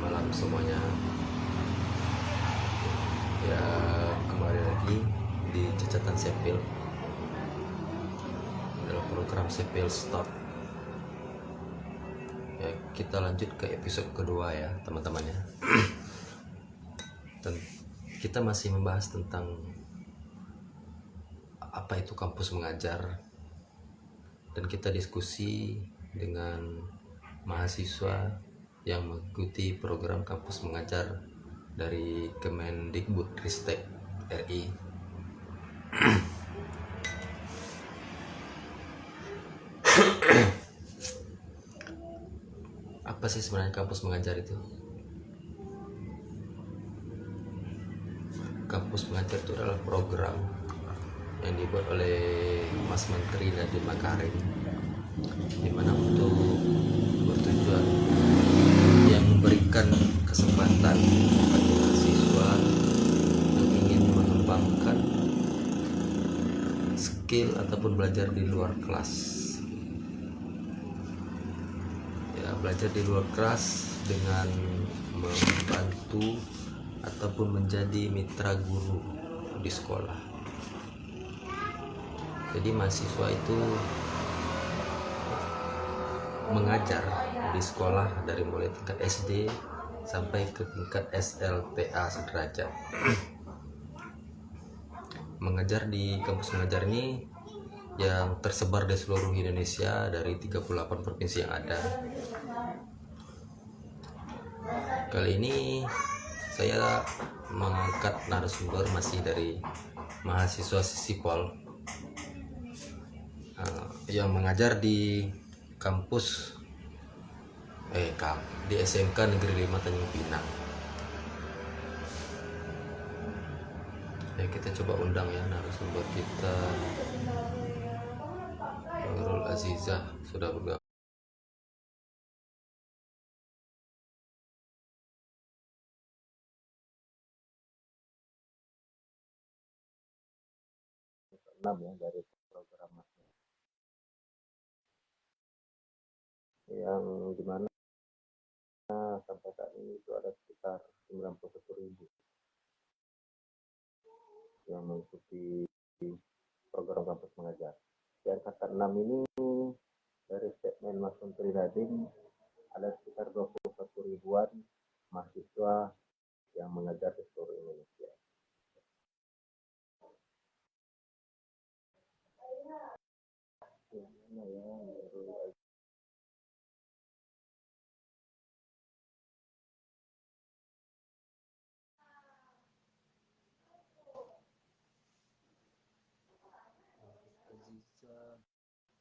malam semuanya. Ya, kembali lagi di Cacatan Sepil dalam program Sepil Stop. Ya, kita lanjut ke episode kedua ya teman-teman ya. Dan kita masih membahas tentang apa itu kampus mengajar, dan kita diskusi dengan mahasiswa yang mengikuti program kampus mengajar dari Kemendikbudristek RI. Apa sih sebenarnya kampus mengajar itu? Kampus mengajar itu adalah program yang dibuat oleh Mas Menteri Nadiem Makarim, di mana untuk bertujuan yang memberikan kesempatan bagi mahasiswa yang ingin mengembangkan skill ataupun belajar di luar kelas. Ya, belajar di luar kelas dengan membantu ataupun menjadi mitra guru di sekolah. Jadi mahasiswa itu mengajar di sekolah dari mulai tingkat SD sampai ke tingkat SLTA sederajat. Mengajar di kampus mengajar ini yang tersebar di seluruh Indonesia dari 38 provinsi yang ada. Kali ini saya mengangkat narasumber masih dari mahasiswa Sisipol yang mengajar di kampus di SMK Negeri 5 Tanjung Pinang. Ya, kita coba undang ya narasumber kita. Nurul Azizah sudah bergabung. Ya, dari program yang dimana sampai saat ini itu ada sekitar 91.000 yang mengikuti program kampus mengajar. Di angkatan 6 ini dari statement Mas Menteri Nadiem ada sekitar 21 ribuan mahasiswa yang mengajar di seluruh Indonesia.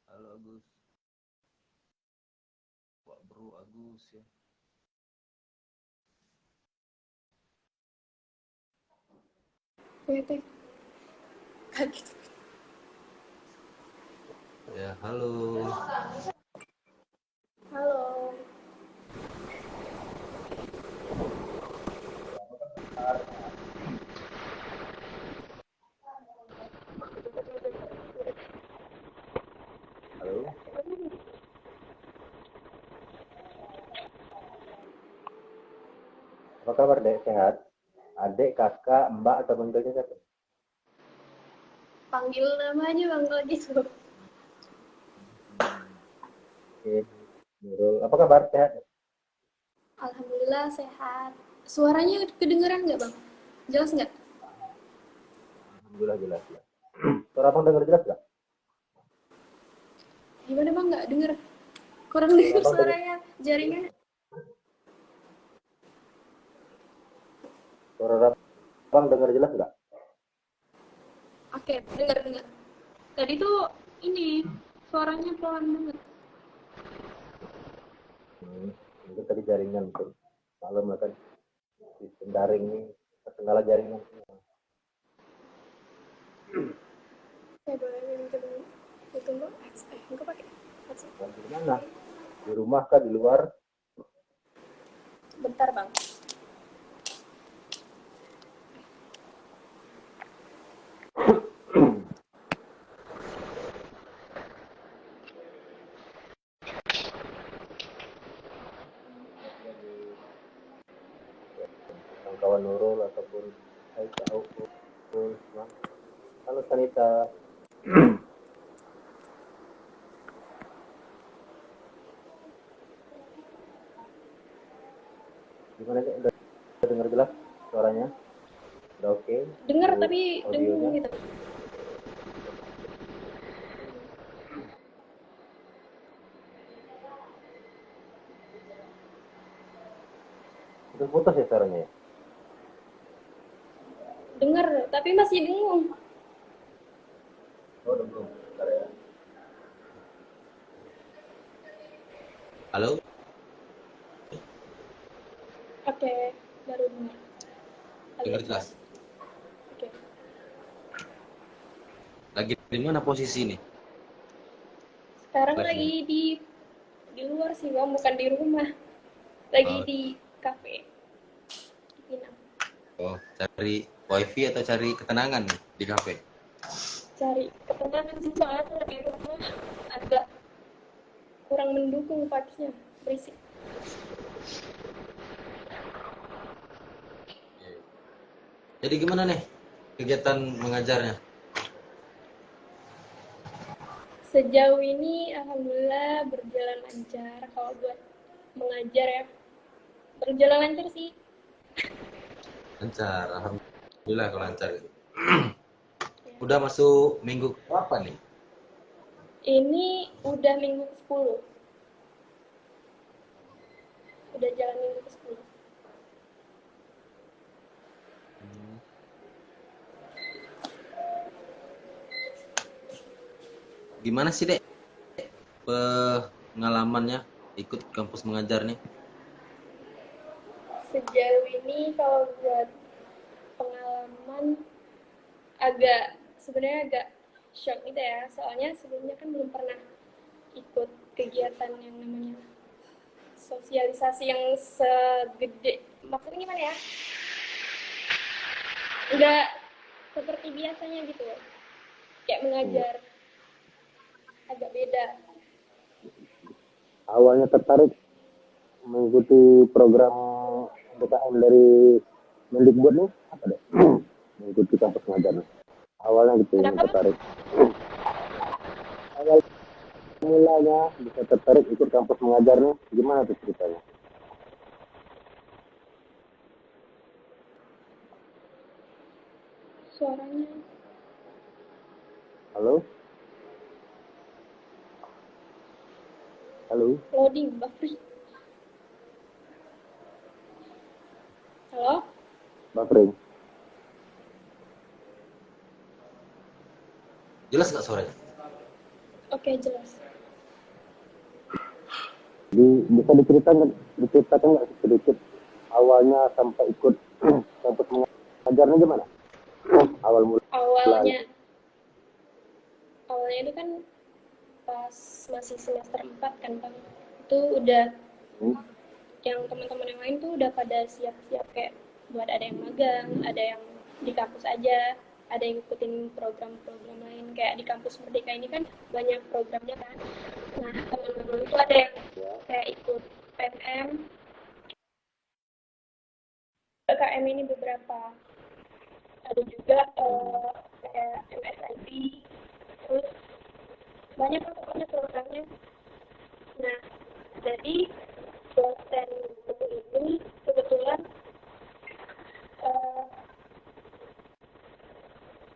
Halo Agus, Pak Bro Agus ya. Kaget. Ya, halo. Halo. Halo. Apa kabar, Dek? Sehat? Adik, kakak, mbak, atau manggilnya siapa? Panggil nama aja Bang kalau gitu. Oke, Nurul. Apa kabar? Sehat? Alhamdulillah sehat. Suaranya kedengeran nggak Bang? Jelas nggak? Alhamdulillah jelas ya. Suara abang dengar jelas nggak? Gimana Bang nggak denger? Kurang denger suaranya, jaringan. Suara abang dengar jelas nggak? Oke, dengar. Tadi tuh ini suaranya pelan banget. Mungkin tadi jaringan tuh. Malam kan sistem daring ini terkendala jaringan. Boleh minta dulu. Ditunggu. Enggak pakai. Di mana? Di rumah kah? Di luar? Bentar Bang. kawan-kawan Nurul ataupun Aisyah Aukul. Halo Sanita. Gimana nih? Udah dengar jelas suaranya? Udah oke? Dengar Untuk tapi dengung audionya? gitu. Udah putus ya suaranya ya? Dengar tapi masih dengung. Oh, udah belum. Bentar ya. Halo, Oke, baru dengar. dengar jelas. Oke. Lagi di mana posisi ini? Sekarang Live-nya. lagi di luar sih, Bang, bukan di rumah. Lagi Oh. di kafe. Di Pinang. Oh, cari wifi atau cari ketenangan nih di kafe? Cari ketenangan sih, soalnya di rumah agak kurang mendukung vibes-nya, berisik. Jadi gimana nih kegiatan mengajarnya? Sejauh ini alhamdulillah berjalan lancar. Kalau buat mengajar ya, berjalan lancar sih. Lancar, alhamdulillah kalau lancar gitu. Udah masuk minggu berapa nih? Ini udah minggu ke-10. Udah jalan minggu ke-10. Gimana sih, Dek? Pengalamannya ikut kampus mengajar nih? Sejauh ini kalau buat pengalaman sebenarnya agak shock gitu ya. Soalnya sebelumnya kan belum pernah ikut kegiatan yang namanya sosialisasi yang segede. Maksudnya gimana ya? Enggak seperti biasanya gitu. Kayak mengajar agak beda. Awalnya tertarik mengikuti program BKM dari Mendikbud nih apa deh? Mengikuti kampus mengajar nih. Awalnya gitu yang Kenapa? tertarik. Awal mulanya bisa tertarik ikut kampus mengajar nih, gimana tuh ceritanya? Suaranya Halo? Halo? loading, buffering. Halo? Buffering. Jelas nggak suaranya? Oke, jelas. Bisa diceritakan nggak sedikit awalnya sampai ikut kampus mengajarnya gimana? Awal mulai. Awalnya itu kan pas masih semester 4 kan, Bang. Itu udah yang teman-teman yang lain tuh udah pada siap-siap kayak buat ada yang magang, ada yang di kampus aja, ada yang ikutin program-program lain kayak di kampus Merdeka ini kan banyak programnya kan. Nah, teman-teman itu ada yang kayak ikut PMM, KM ini beberapa. Ada juga kayak MSIP, terus banyak pokoknya programnya. Nah, jadi dosen ini kebetulan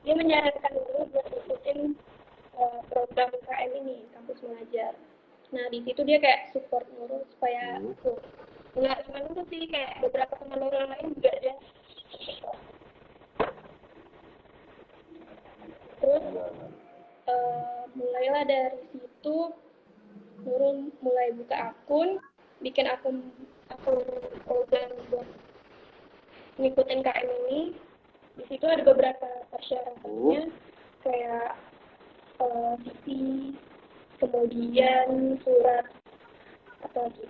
dia menyarankan dulu buat ikutin program KM ini, kampus mengajar. Nah, di situ dia kayak support Nurul supaya nggak cuma itu sih, kayak beberapa teman Nurul lain juga ada. Terus mulailah dari situ Nurul mulai buka akun, bikin akun program buat ngikutin KM ini. Di situ ada beberapa persyaratannya kayak CV, kemudian surat apa lagi.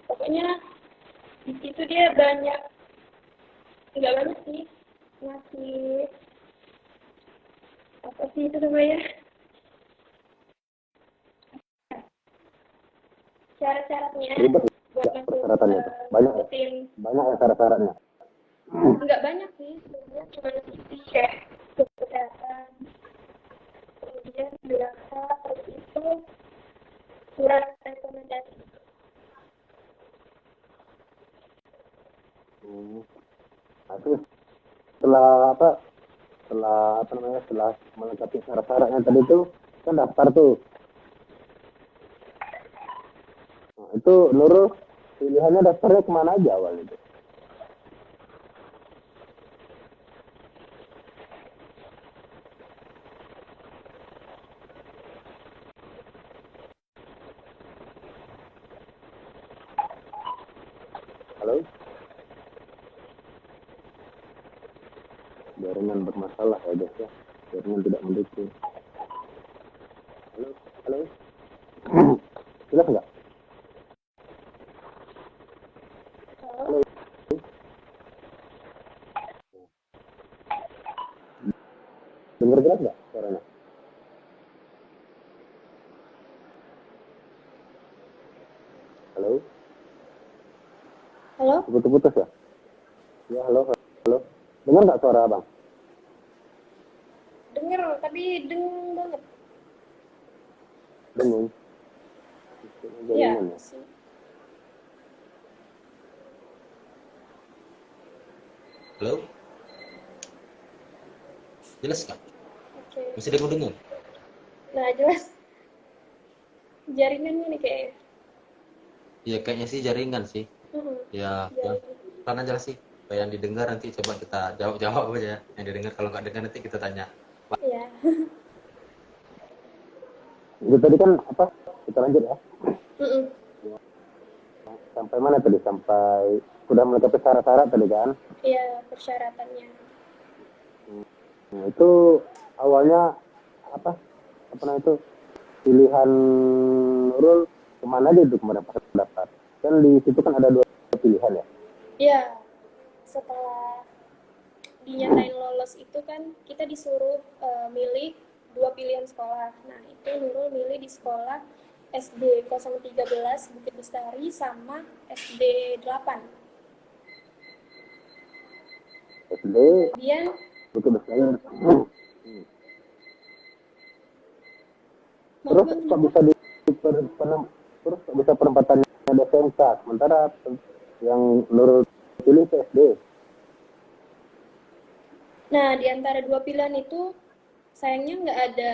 Pokoknya di situ dia nggak banyak sih, ngasih apa sih itu namanya, syarat-syaratnya buat masuk persyaratannya itu? Banyak ya? rutin. Banyak ya syarat-syaratnya? Nggak banyak sih, sebenarnya cuma kayak kesehatan, kemudian biasa, terus itu surat rekomendasi. Nah, terus setelah apa? Setelah melengkapi syarat-syaratnya tadi itu kan daftar tuh. Nah, itu Nurul pilihannya daftarnya kemana aja awal itu? Halo? Jaringan bermasalah ya guys ya. Jaringan tidak mendukung. Halo? Halo? Jelas nggak? Halo? Dengar jelas nggak suaranya? Halo? Halo? Putus-putus ya? Ya, halo, halo. Dengar nggak suara abang? Denger, tapi dengung banget. Dengung. Iya, Jaringan ya? sih. Halo? Jelas nggak? Oke. Masih ada yang mau dengar? Nah, jelas. Jaringannya nih kayaknya. Ya kayaknya sih jaringan sih. Ya, Jaringan. pelan aja sih. Supaya yang didengar nanti coba kita jawab aja. Yang didengar kalau nggak dengar nanti kita tanya. Iya. Itu tadi kan apa? Kita lanjut ya. Mm-mm. Sampai mana tadi? Sampai sudah melengkapi syarat-syarat tadi kan? Iya, persyaratannya. Nah, itu awalnya apa? Apa namanya itu? Pilihan Nurul kemana aja itu kemarin pas daftar? Kan di situ kan ada dua pilihan ya? Iya, setelah dinyatain lolos itu kan kita disuruh milih 2 pilihan sekolah. Nah, itu Nurul milih di sekolah SD 013 Bukit Bestari sama SD 8. SD, Kemudian Bukit Bestari. maaf Terus Bang, kok kenapa? bisa terus kok bisa penempatannya ada SMK sementara yang Nurul pilih ke SD? Nah, di antara 2 pilihan itu sayangnya nggak ada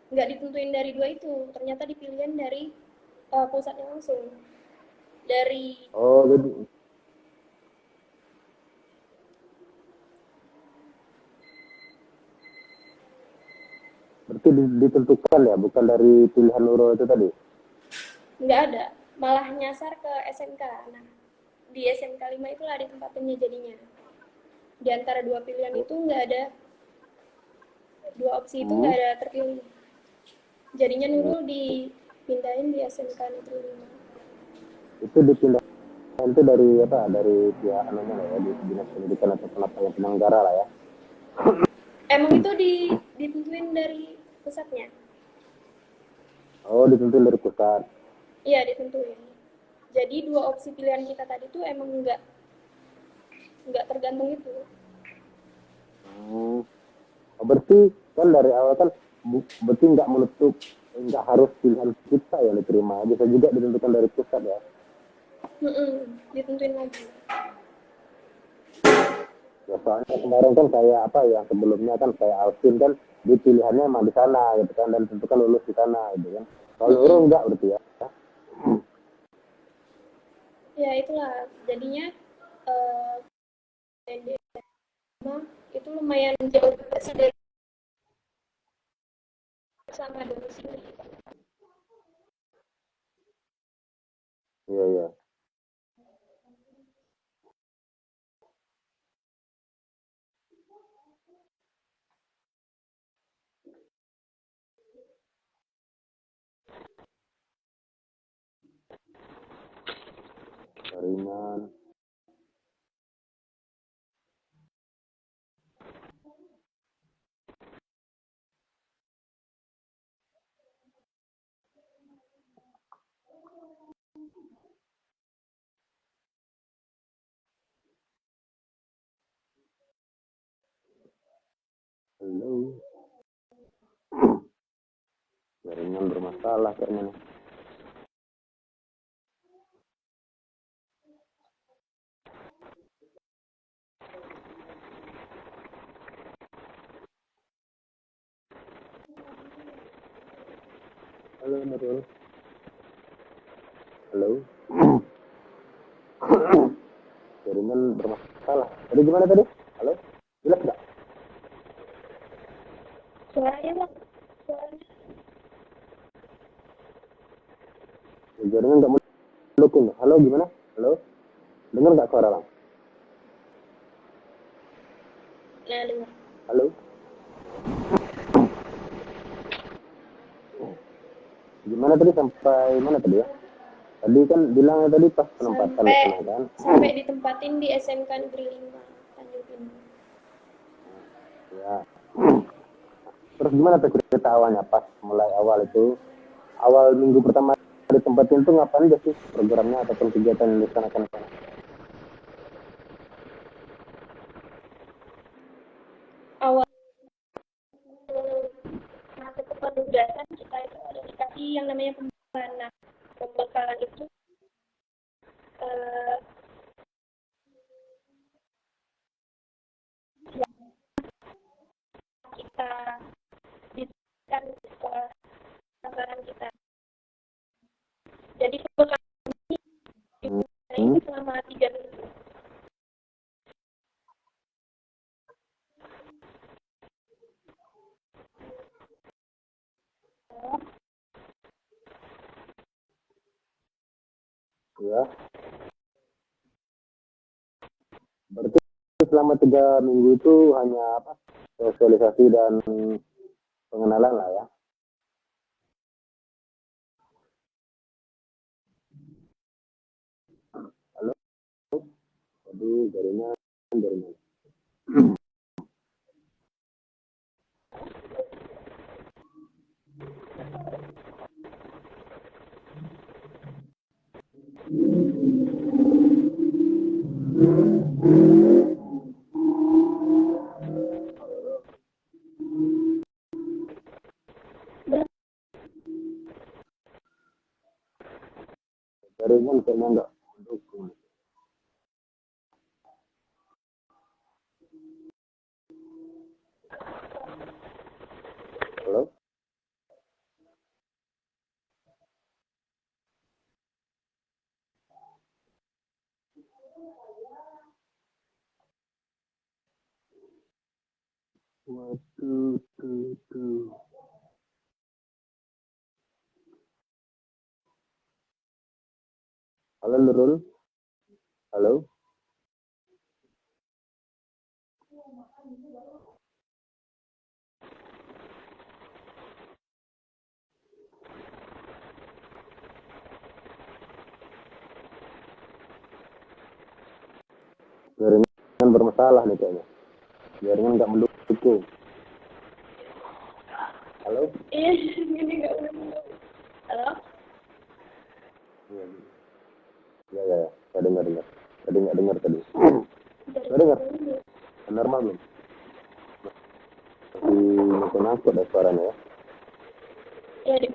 nggak ditentuin dari 2 itu. Ternyata dipilihan dari pusatnya langsung. Dari Oh, jadi berarti ditentukan ya, bukan dari pilihan Nurul itu tadi? nggak ada, malah nyasar ke SMK. Nah, di SMK 5 itulah ditempatinnya jadinya. Di antara 2 pilihan itu nggak ada, 2 opsi itu nggak ada terpilih. Jadinya Nurul dipindahin di SMK Negeri 5. Itu dipindah itu dari apa? Dari pihak anunya lah ya, di dinas pendidikan atau penyelenggara lah ya. Emang itu ditentuin dari pusatnya? Oh, ditentuin dari pusat. Iya, ditentuin. Jadi 2 opsi pilihan kita tadi tuh emang nggak tergantung itu. Oh, berarti kan dari awal kan berarti nggak harus pilihan kita yang diterima, bisa juga ditentukan dari pusat ya. Ditentuin lagi. Ya soalnya kemarin kan kayak apa yang sebelumnya kan kayak Alvin kan di pilihannya emang di sana gitu kan dan tentukan lulus di sana gitu kan. Kalau Nurul enggak berarti ya. Ya itulah jadinya itu lumayan jauh juga sih dari sama dulu sini. Iya iya. Jaringan. Halo. Jaringan bermasalah kayaknya nih. Halo Nurul. Halo. Jaringan bermasalah. Tadi gimana tadi? Halo? Jelas nggak? Suaranya Bang. Suaranya. Jaringan nggak mendukung. Halo gimana? Halo? Dengar nggak suara Bang? Nah, dengar. Halo? Gimana tadi sampai mana tadi ya? Tadi kan bilangnya tadi pas penempatan di sana kan? Sampai ditempatin di SMK Negeri 5 Tanjung Pinang. Ya. Terus gimana tuh cerita awalnya pas mulai awal itu? Awal minggu pertama ditempatin tuh ngapain aja sih programnya ataupun kegiatan yang dilaksanakan di sana? Awal masuk ke penugasan kita itu ada dikasih yang namanya pembekalan. Nah, pembekalan itu eh, yang kita berikan di sekolah anggaran kita. Jadi pembekalan ini selama 3 minggu. Ya. Berarti selama 3 minggu itu hanya apa? Sosialisasi dan pengenalan lah ya. Halo? Aduh, jaringan. Jaringan kayaknya enggak mendukung. Halo? Waduh. Halo Nurul? Halo? Jaringan bermasalah nih kayaknya. Jaringan nggak mendukung. Halo? Iya, ini nggak udah. Halo? Ya. Saya dengar. Tadi nggak dengar tadi. Saya dengar. Normal belum? Masih ngangkut ya suaranya ya. Iya, deh.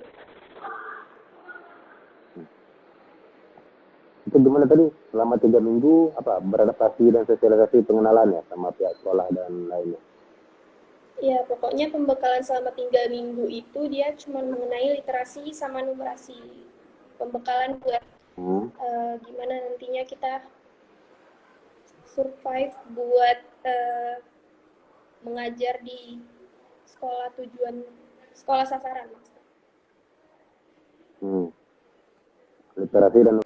Itu gimana tadi? Selama 3 minggu apa beradaptasi dan sosialisasi pengenalan ya sama pihak sekolah dan lainnya. Ya, pokoknya pembekalan selama 3 minggu itu dia cuma mengenai literasi sama numerasi. Pembekalan buat gimana nantinya kita survive buat mengajar di sekolah sasaran maksudnya. Literasi dan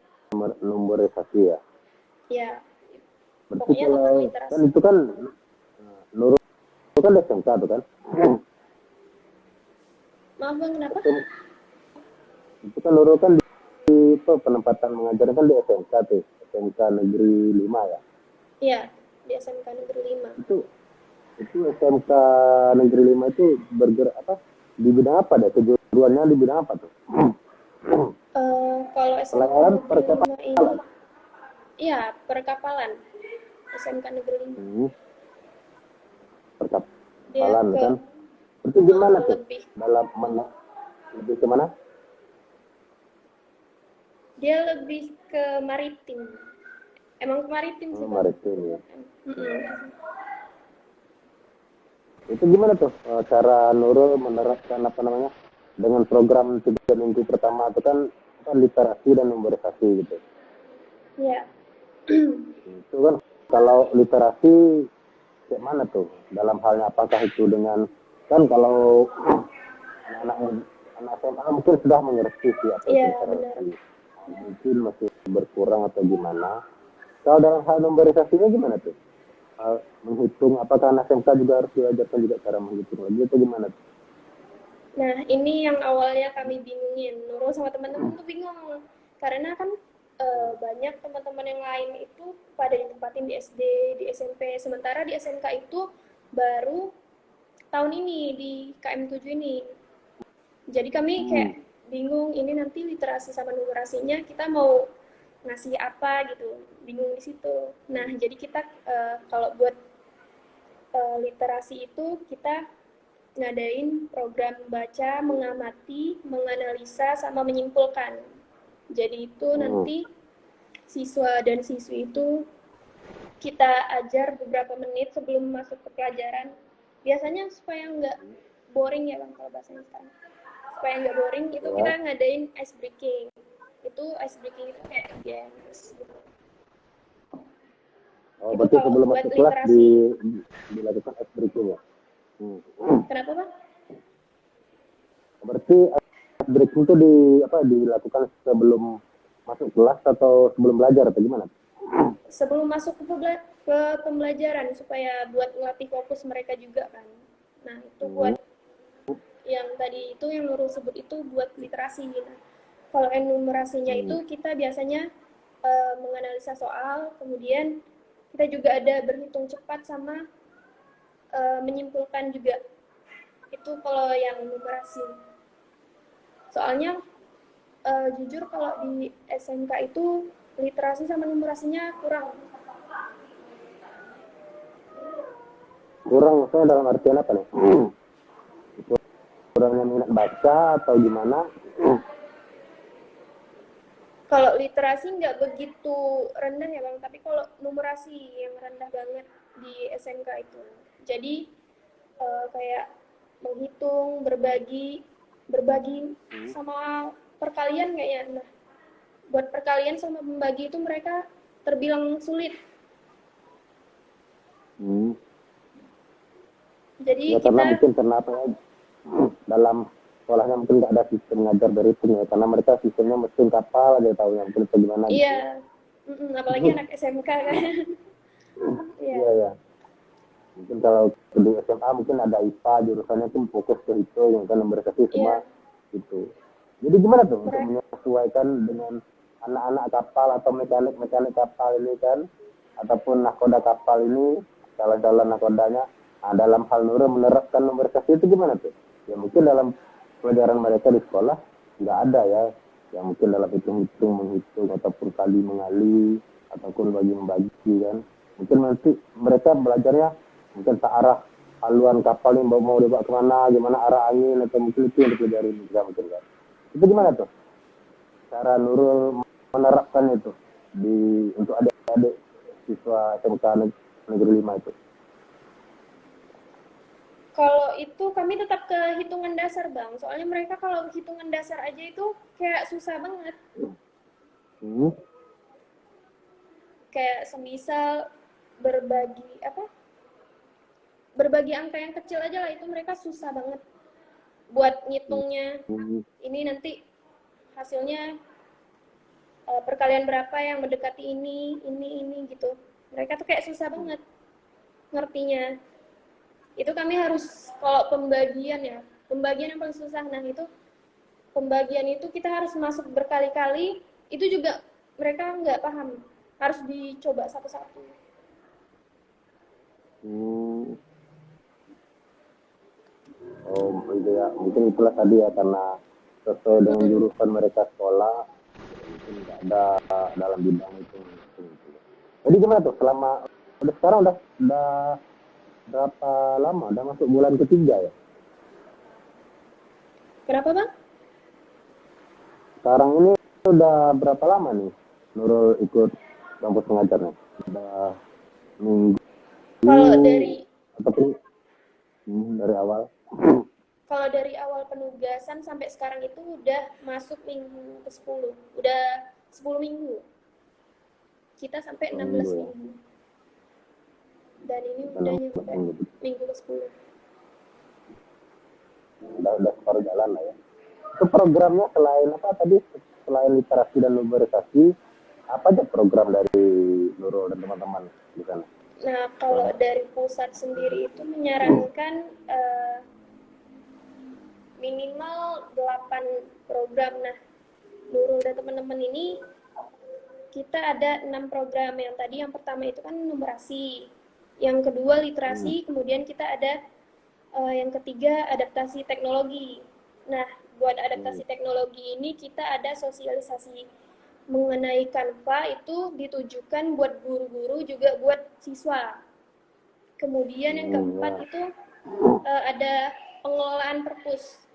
numerisasi ya. Ya, Berarti pokoknya tentang kalau literasi. kan itu kan Nurul itu kan SMK tuh kan. Maaf Bang, kenapa? Itu kan Nurul kan di itu penempatan mengajar kan di SMK tuh, SMK Negeri 5 ya. Iya, di SMK Negeri 5. Itu SMK Negeri 5 itu bergerak apa? Di bidang apa deh? Kejuruannya di bidang apa tuh? Kalau SMK Pelayaran Negeri 5 perkapalan. ini, iya perkapalan. SMK Negeri 5. Perkapalan. dia hafalan ke kan. Itu gimana tuh lebih dalam lebih ke mana? dia lebih ke maritim. Emang ke maritim sih, Bang. Maritim ya. Mm-mm. Itu gimana tuh cara Nurul menerapkan apa namanya dengan program 3 minggu pertama itu kan literasi dan memorisasi gitu. Ya. Itu kan kalau literasi kayak mana tuh dalam halnya apakah itu dengan kan kalau anak-anak anak SMA mungkin sudah mengerti sih apa itu Iya, benar. literasi, mungkin masih berkurang atau gimana. Kalau dalam hal memorisasinya gimana tuh? Menghitung apakah anak SMK juga harus diajarkan juga cara menghitung lagi atau gimana tuh? Nah, ini yang awalnya kami bingungin. Nurul sama teman-teman tuh bingung. Karena kan banyak teman-teman yang lain itu pada ditempatin di SD, di SMP. Sementara di SMK itu baru tahun ini, di KM7 ini. Jadi kami kayak bingung, ini nanti literasi sama numerasinya kita mau ngasih apa gitu. Bingung di situ. Nah, jadi kita kalau buat literasi itu kita ngadain program baca, mengamati, menganalisa, sama menyimpulkan. Jadi itu nanti siswa dan siswi itu kita ajar beberapa menit sebelum masuk ke pelajaran. Biasanya supaya nggak boring ya Bang kalau bahasanya sekarang. Supaya nggak boring itu kita ngadain ice breaking. Itu ice breaking itu kayak games gitu. Oh, Itu berarti kalau sebelum buat masuk kelas literasi. dilakukan ice breaking ya? Kenapa Bang? Berarti ice breaking itu dilakukan sebelum masuk kelas atau sebelum belajar atau gimana? Sebelum masuk ke pembelajaran supaya buat ngelatih fokus mereka juga kan. Nah, itu buat yang tadi itu yang Nurul sebut itu buat literasi. Nah, kalau enumerasinya itu kita biasanya menganalisa soal, kemudian kita juga ada berhitung cepat sama menyimpulkan juga. Itu kalau yang numerasi. Soalnya jujur kalau di SMK itu literasi sama numerasinya kurang. Kurang maksudnya dalam artian apa nih? Kurangnya minat baca atau gimana? Kalau literasi nggak begitu rendah ya Bang, tapi kalau numerasi yang rendah banget di SMK itu. Jadi kayak menghitung, berbagi sama perkalian kayaknya. Nah, buat perkalian sama membagi itu mereka terbilang sulit. Jadi Ya karena mungkin karena apa ya, dalam sekolahnya mungkin nggak ada sistem ngajar dari itu ya, karena mereka sistemnya mesin kapal aja tahu yang mungkin bagaimana. Iya, apalagi anak SMK kan. Iya ya. Mungkin kalau di SMA mungkin ada IPA jurusannya tuh fokus ke itu yang kan memberkati semua gitu. Jadi gimana tuh untuk menyesuaikan dengan anak-anak kapal atau mekanik kapal ini kan, ataupun nakoda kapal ini, calon-calon nakodanya. Nah, dalam hal Nurul menerapkan memberkati itu gimana tuh? Ya mungkin dalam pelajaran mereka di sekolah nggak ada ya, yang mungkin dalam hitung-hitung, menghitung ataupun kali mengali ataupun bagi membagi kan. Mungkin nanti mereka belajarnya mungkin searah haluan kapal yang mau dibawa kemana, gimana arah angin atau mungkin itu yang dipelajari juga mungkin kan. Itu gimana tuh cara Nurul menerapkan itu untuk adik-adik siswa SMK Negeri 5 itu? Kalau itu kami tetap ke hitungan dasar Bang, soalnya mereka kalau hitungan dasar aja itu kayak susah banget. Kayak semisal berbagi angka yang kecil aja lah, itu mereka susah banget buat ngitungnya. Ini nanti hasilnya perkalian berapa yang mendekati ini gitu. Mereka tuh kayak susah banget ngertinya. Itu kami harus, kalau pembagian yang paling susah. Nah itu pembagian itu kita harus masuk berkali-kali, itu juga mereka nggak paham, harus dicoba satu-satu. Oh itu ya, mungkin itulah tadi ya, karena sesuai dengan jurusan mereka sekolah mungkin nggak ada dalam bidang itu. Jadi gimana tuh selama sekarang udah berapa lama? Udah masuk bulan ketiga ya? Kenapa Bang? Sekarang ini udah berapa lama nih Nurul ikut kampus pengajar nih? Udah minggu Kalau dari ataupun dari awal? Kalau dari awal penugasan sampai sekarang itu udah masuk minggu ke-10. Udah 10 minggu. Kita sampai 16 Minggu ya. minggu. Dan ini Udah udah 16 nyampe minggu. minggu ke-10. Udah separuh jalan lah ya. Itu programnya selain apa tadi? Selain literasi dan numerisasi, apa aja program dari Nurul dan teman-teman di sana? Nah, kalau dari pusat sendiri itu menyarankan minimal 8 program. Nah, Nurul dan teman-teman ini kita ada 6 program. Yang tadi yang pertama itu kan numerasi, yang kedua literasi, kemudian kita ada yang ketiga adaptasi teknologi. Nah, buat adaptasi teknologi ini kita ada sosialisasi mengenai Canva, itu ditujukan buat guru-guru juga buat siswa. Kemudian yang keempat itu ada pengelolaan perpus.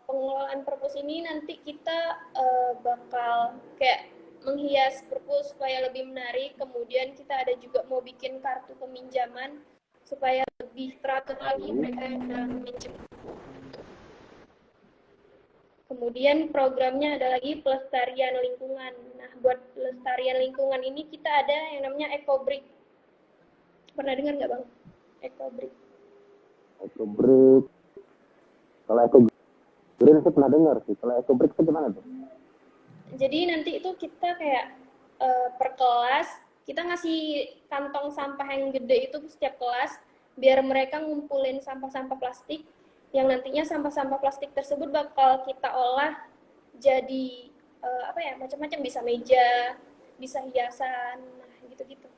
Pengelolaan perpus ini nanti kita bakal kayak menghias perpus supaya lebih menarik. Kemudian kita ada juga mau bikin kartu peminjaman supaya lebih teratur lagi mereka yang dalam meminjam. Kemudian programnya ada lagi pelestarian lingkungan. Nah, buat pelestarian lingkungan ini kita ada yang namanya EcoBrick. Pernah dengar nggak Bang? EcoBrick. EcoBrick. Kalau EcoGreen saya pernah dengar sih. Kalau EcoBrick itu gimana tuh? Jadi nanti itu kita kayak per kelas kita ngasih kantong sampah yang gede itu setiap kelas biar mereka ngumpulin sampah-sampah plastik yang nantinya sampah-sampah plastik tersebut bakal kita olah jadi apa ya, macam-macam, bisa meja, bisa hiasan, nah gitu-gitu.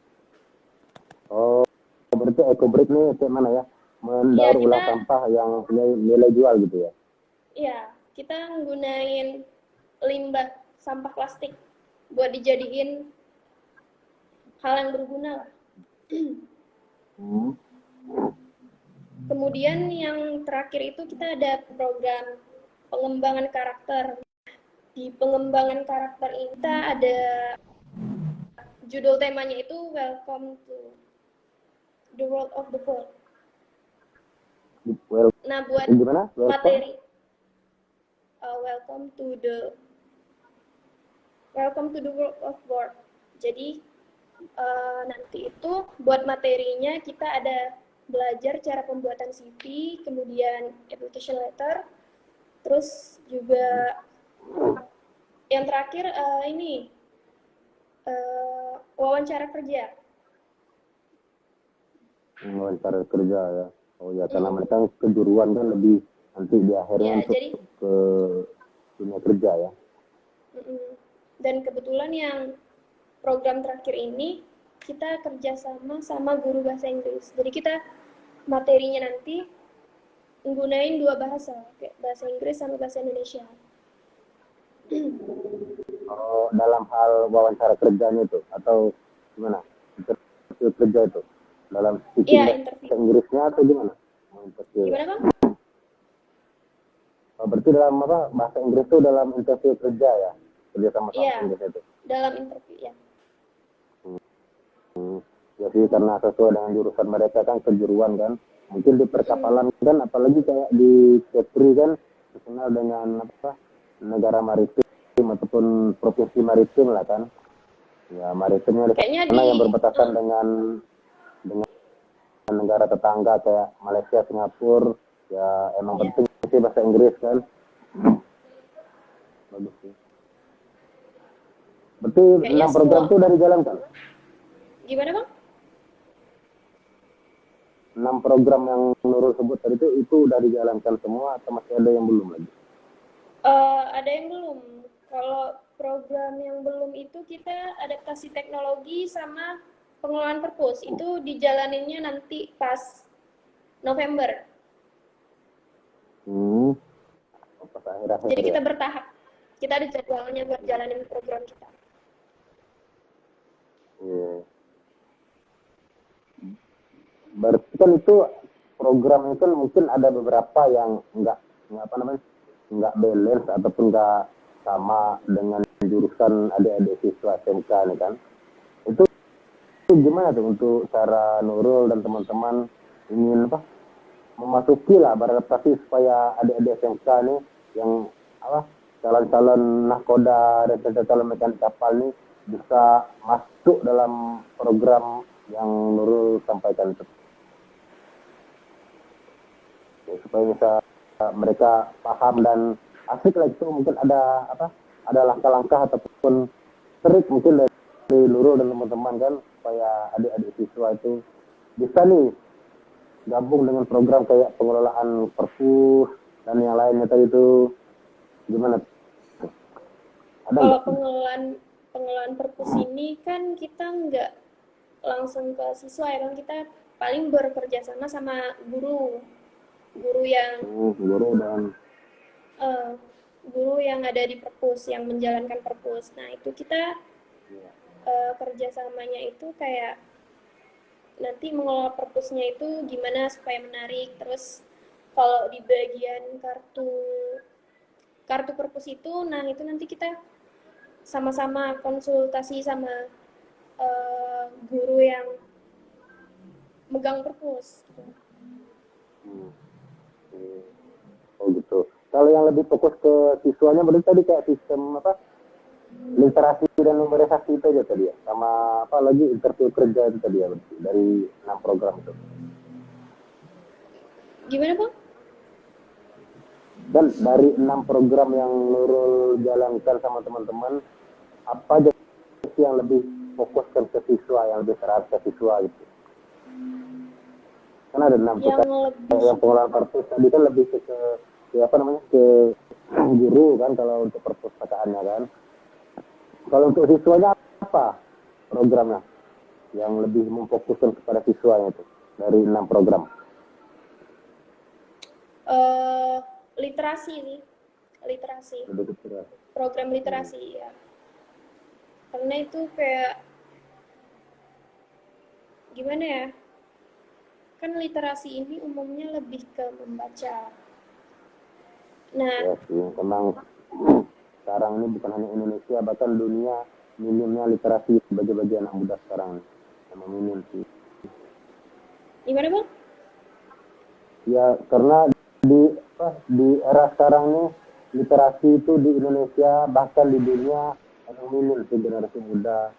Oh, berarti EcoBrick nih kayak mana ya? Iya, Mendaur ulang sampah yang punya nilai jual gitu ya? Iya, kita nggunain limbah sampah plastik buat dijadiin hal yang berguna lah. Kemudian yang terakhir itu kita ada program pengembangan karakter. Di pengembangan karakter ini kita ada judul temanya itu Welcome to the World of the World. Nah, buat gimana? materi Welcome to the World of Work. Jadi nanti itu buat materinya kita ada belajar cara pembuatan CV, kemudian application letter, terus juga yang terakhir ini wawancara kerja. Wawancara kerja ya. Oh ya, karena mereka kejuruan kan lebih nanti di akhirnya Ya, untuk jadi, ke dunia kerja ya. Dan kebetulan yang program terakhir ini kita kerjasama sama guru bahasa Inggris. Jadi kita materinya nanti menggunakan 2 bahasa, kayak bahasa Inggris sama bahasa Indonesia. Oh, dalam hal wawancara kerjanya itu atau gimana? Interview kerja itu dalam speaking bahasa Inggrisnya atau gimana? Gimana Bang? Oh, berarti dalam apa bahasa Inggris itu dalam interview kerja ya? Kerja sama Inggris itu? Dalam interview ya. Ya sih, karena sesuai dengan jurusan mereka kan kejuruan kan. Mungkin di perkapalan kan, apalagi kayak di Kepri kan terkenal dengan apa negara maritim ataupun provinsi maritim lah kan. Ya maritimnya karena yang berbatasan dengan negara tetangga kayak Malaysia, Singapura, ya emang penting sih bahasa Inggris kan. Bagus sih. Berarti 6 program itu udah dijalankan? Gimana Bang? 6 program yang Nurul sebut tadi itu udah dijalankan semua atau masih ada yang belum lagi? Ada yang belum. Kalau program yang belum itu kita adaptasi teknologi sama pengelolaan perpus. Itu dijalaninnya nanti pas November. Pas akhir-akhir jadi kita bertahap. Kita ada jadwalnya buat jalanin program kita. berarti kan itu program itu mungkin ada beberapa yang nggak apa namanya nggak balance ataupun nggak sama dengan jurusan adik-adik siswa SMK nih kan. Itu gimana tuh untuk cara Nurul dan teman-teman ingin apa memasuki lah beradaptasi supaya adik-adik SMK nih yang apa calon-calon nahkoda dan calon mekanik kapal nih bisa masuk dalam program yang Nurul sampaikan itu. Ya, supaya bisa mereka paham dan asik lah itu mungkin ada apa ada langkah-langkah ataupun trik mungkin dari Nurul dan teman-teman kan supaya adik-adik siswa itu bisa nih gabung dengan program kayak pengelolaan perpus dan yang lainnya tadi itu gimana? Ada Kalau nggak? pengelolaan perpus ini kan kita nggak langsung ke siswa ya kan, kita paling bekerja sama sama guru yang Guru dan eh, guru yang ada di perpus, yang menjalankan perpus. Nah itu kita kerjasamanya itu kayak nanti mengelola perpusnya itu gimana supaya menarik. Terus kalau di bagian kartu perpus itu, nah itu nanti kita sama-sama konsultasi sama guru yang megang perpus. oh gitu. Kalau yang lebih fokus ke siswanya berarti tadi kayak sistem apa literasi dan numerisasi itu aja tadi ya, sama apa lagi interview kerja itu tadi ya berarti dari 6 program itu. Gimana Bang? Dan dari 6 program yang Nurul jalankan sama teman-teman, apa aja sih yang lebih fokuskan ke siswa, yang lebih terarah ke siswa gitu? Kan ada 6 tuh, Yang kayak yang pengelolaan perpus tadi kan lebih ke apa namanya ke guru kan kalau untuk perpustakaannya kan. Kalau untuk siswanya apa programnya yang lebih memfokuskan kepada siswanya itu dari 6 program? literasi nih, literasi, Lebih ke program literasi ya. Karena itu kayak gimana ya? Kan literasi ini umumnya lebih ke membaca. Nah, ya sih, memang sekarang ini bukan hanya Indonesia, bahkan dunia minimnya literasi bagi anak muda sekarang. Memang minim sih. gimana Bang? Ya, karena di era sekarang ini literasi itu di Indonesia bahkan di dunia memang minim sih generasi muda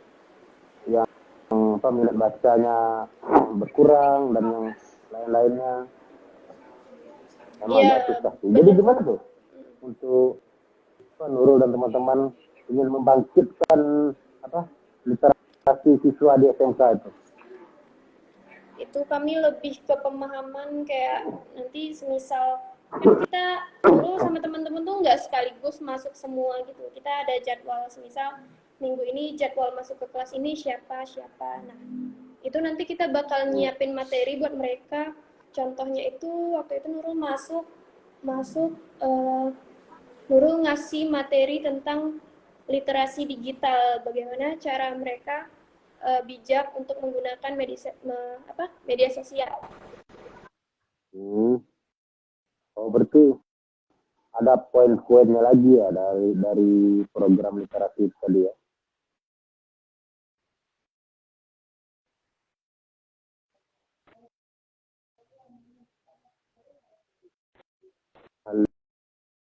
yang apa minat bacanya berkurang dan yang lain-lainnya memang agak Iya, susah sih. Jadi bener gimana Bang. tuh untuk Nurul dan teman-teman ingin membangkitkan apa literasi siswa di SMK itu? Itu kami lebih ke pemahaman kayak nanti semisal kan kita dulu sama teman-teman tuh nggak sekaligus masuk semua gitu. Kita ada jadwal semisal minggu ini jadwal masuk ke kelas ini siapa siapa. Nah itu nanti kita bakal nyiapin materi buat mereka. Contohnya itu waktu itu Nurul masuk masuk Nurul ngasih materi tentang literasi digital, bagaimana cara mereka bijak untuk menggunakan media sosial. Hmm. Oh berarti ada poin-poinnya lagi ya dari program literasi itu tadi ya.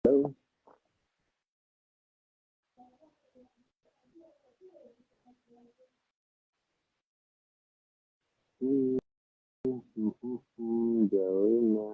Halo. Jauhnya.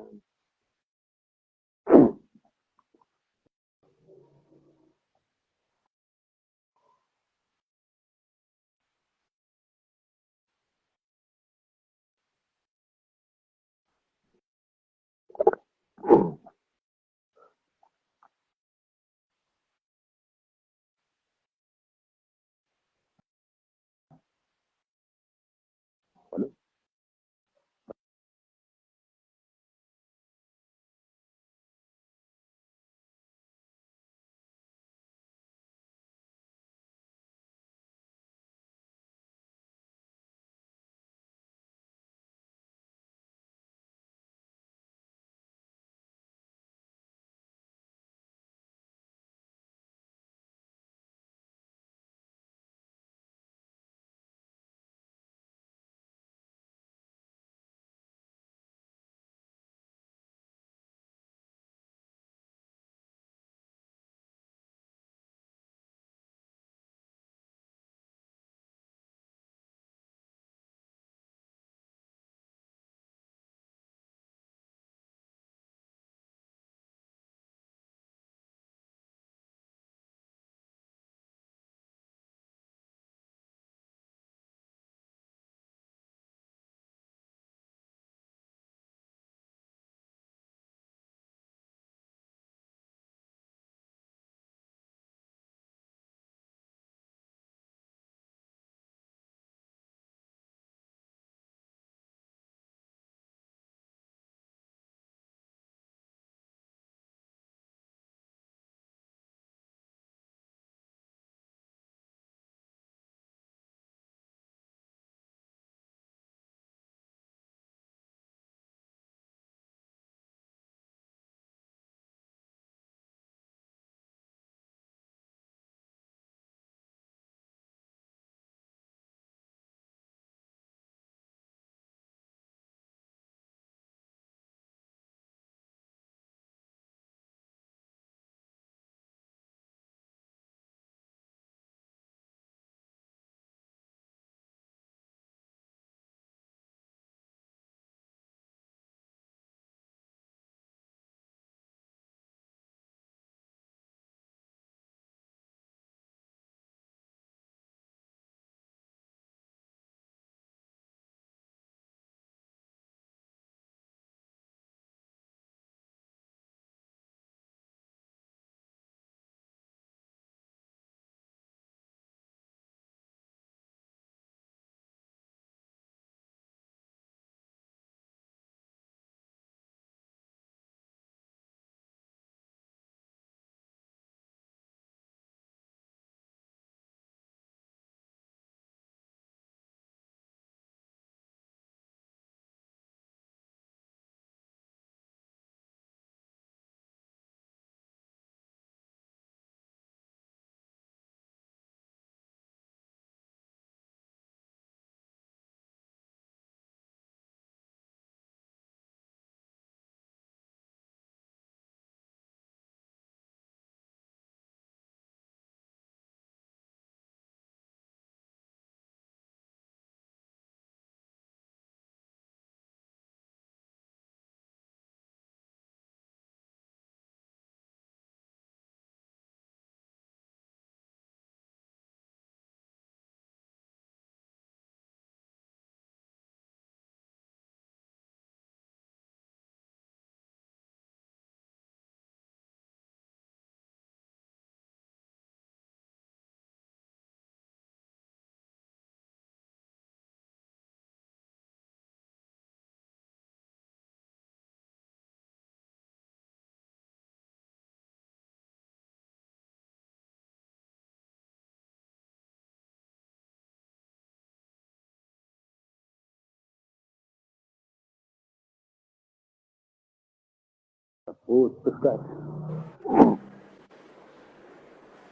Putus guys.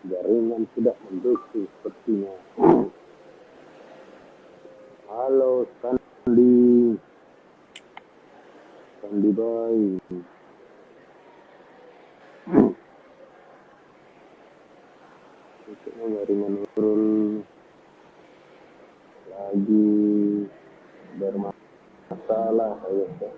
Jaringan tidak mendukung sepertinya. Halo Sandi. Sandi boy. Kayaknya jaringan Nurul lagi bermasalah kayaknya.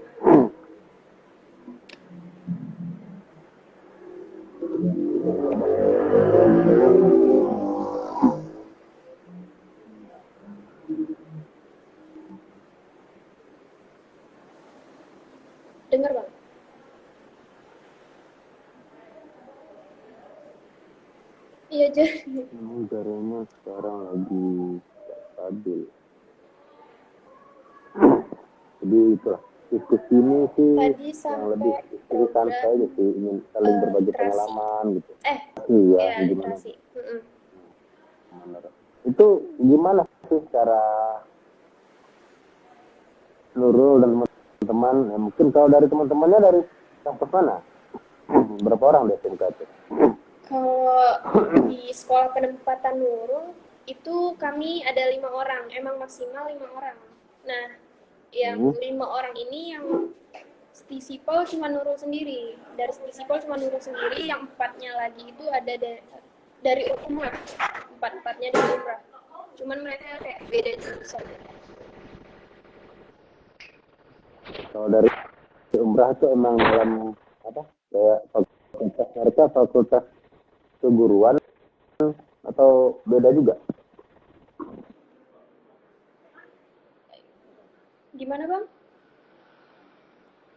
Dengar bang? Iya Jaringan sekarang lagi tidak stabil. Jadi itulah diskusi ini sih tadi yang lebih sampai diskusi santai aja sih, ingin saling berbagi literasi. pengalaman gitu. Iya, Iya, gimana? literasi. Itu gimana sih cara Nurul dan teman-teman? Ya, mungkin kalau dari teman-temannya dari kampus mana? Berapa orang di SMK itu? Kalau di sekolah penempatan Nurul itu kami ada 5 orang, emang maksimal 5 orang. Nah, yang 5 orang ini yang stisipol cuma Nurul sendiri. Dari stisipol cuma Nurul sendiri, yang 4-nya lagi itu ada dari umrah. 4-4-nya dari umrah. Cuman mereka kayak beda jurusan. Kalau dari umrah itu emang dalam apa? Kayak fakultas mereka fakultas keguruan atau beda juga? Gimana bang?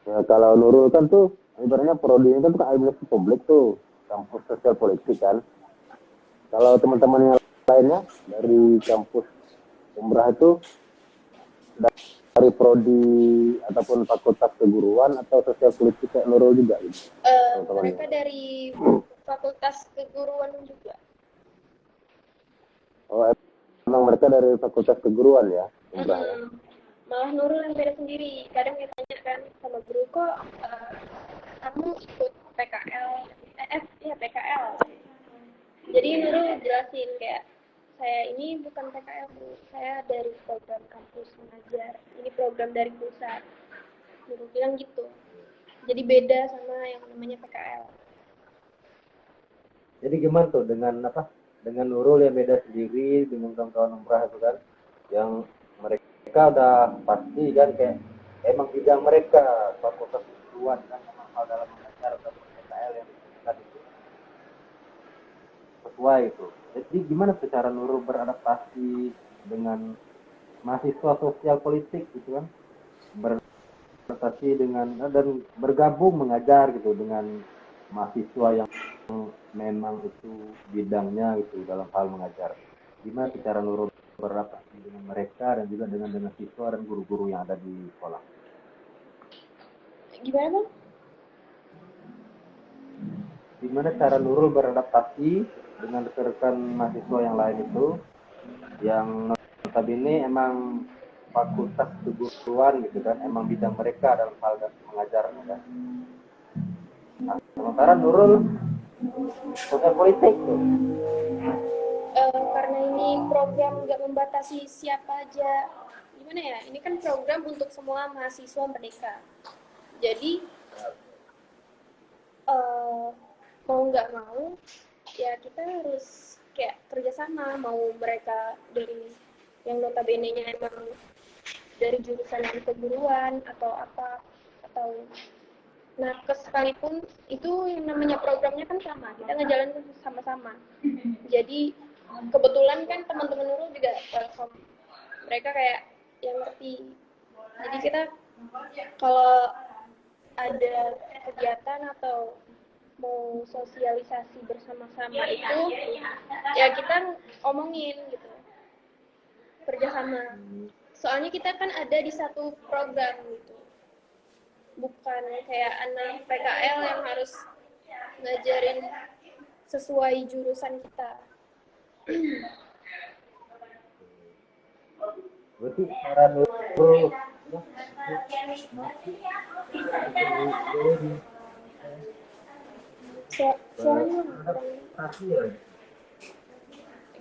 Ya kalau Nurul kan tuh ibaratnya prodi kan tuh administrasi publik tuh, kampus sosial politik kan. Kalau teman-teman yang lainnya dari kampus umrah itu dari prodi ataupun fakultas keguruan atau sosial politik kayak Nurul juga gitu. Mereka dari fakultas keguruan juga. Oh, emang mereka dari fakultas keguruan ya? Umrah ya? Malah Nurul yang beda sendiri. Kadang dia tanya kan sama guru, kok kamu ikut PKL? Ya PKL. Jadi Nurul jelasin kayak, saya ini bukan PKL, saya dari program kampus mengajar. Ini program dari pusat. Nurul bilang gitu. Jadi beda sama yang namanya PKL. Jadi gimana tuh dengan apa? Dengan Nurul yang beda sendiri dengan kawan-kawan umrah itu kan, yang mereka udah pasti kan kayak emang bidang mereka fakultas keguruan kan, memang hal dalam mengajar ataupun PKL yang disebutkan itu sesuai itu. Jadi gimana tuh cara Nurul beradaptasi dengan mahasiswa sosial politik gitu kan, beradaptasi dengan dan bergabung mengajar gitu dengan mahasiswa yang memang itu bidangnya gitu dalam hal mengajar. Gimana tuh cara Nurul beradaptasi dengan mereka dan juga dengan siswa dan guru-guru yang ada di sekolah? Gimana bang? Gimana cara Nurul beradaptasi dengan rekan-rekan mahasiswa yang lain itu yang notabene emang fakultas keguruan gitu kan, emang bidang mereka dalam hal mengajar kan. Nah, sementara Nurul sosial politik tuh. Karena ini program nggak membatasi siapa aja, gimana ya, ini kan program untuk semua mahasiswa merdeka. Jadi mau nggak mau ya kita harus kayak kerjasama. Mau mereka dari yang notabene-nya emang dari jurusan yang keguruan atau apa, atau nakes sekalipun, itu yang namanya programnya kan sama, kita ngejalanin sama-sama. Jadi kebetulan kan teman-teman Nurul juga welcome, mereka kayak yang ngerti. Jadi kita kalau ada kegiatan atau mau sosialisasi bersama-sama itu ya kita omongin gitu, kerjasama. Soalnya kita kan ada di satu program gitu, bukan kayak anak PKL yang harus ngajarin sesuai jurusan kita. Berarti cara Nurul Suaranya beradaptasi ya.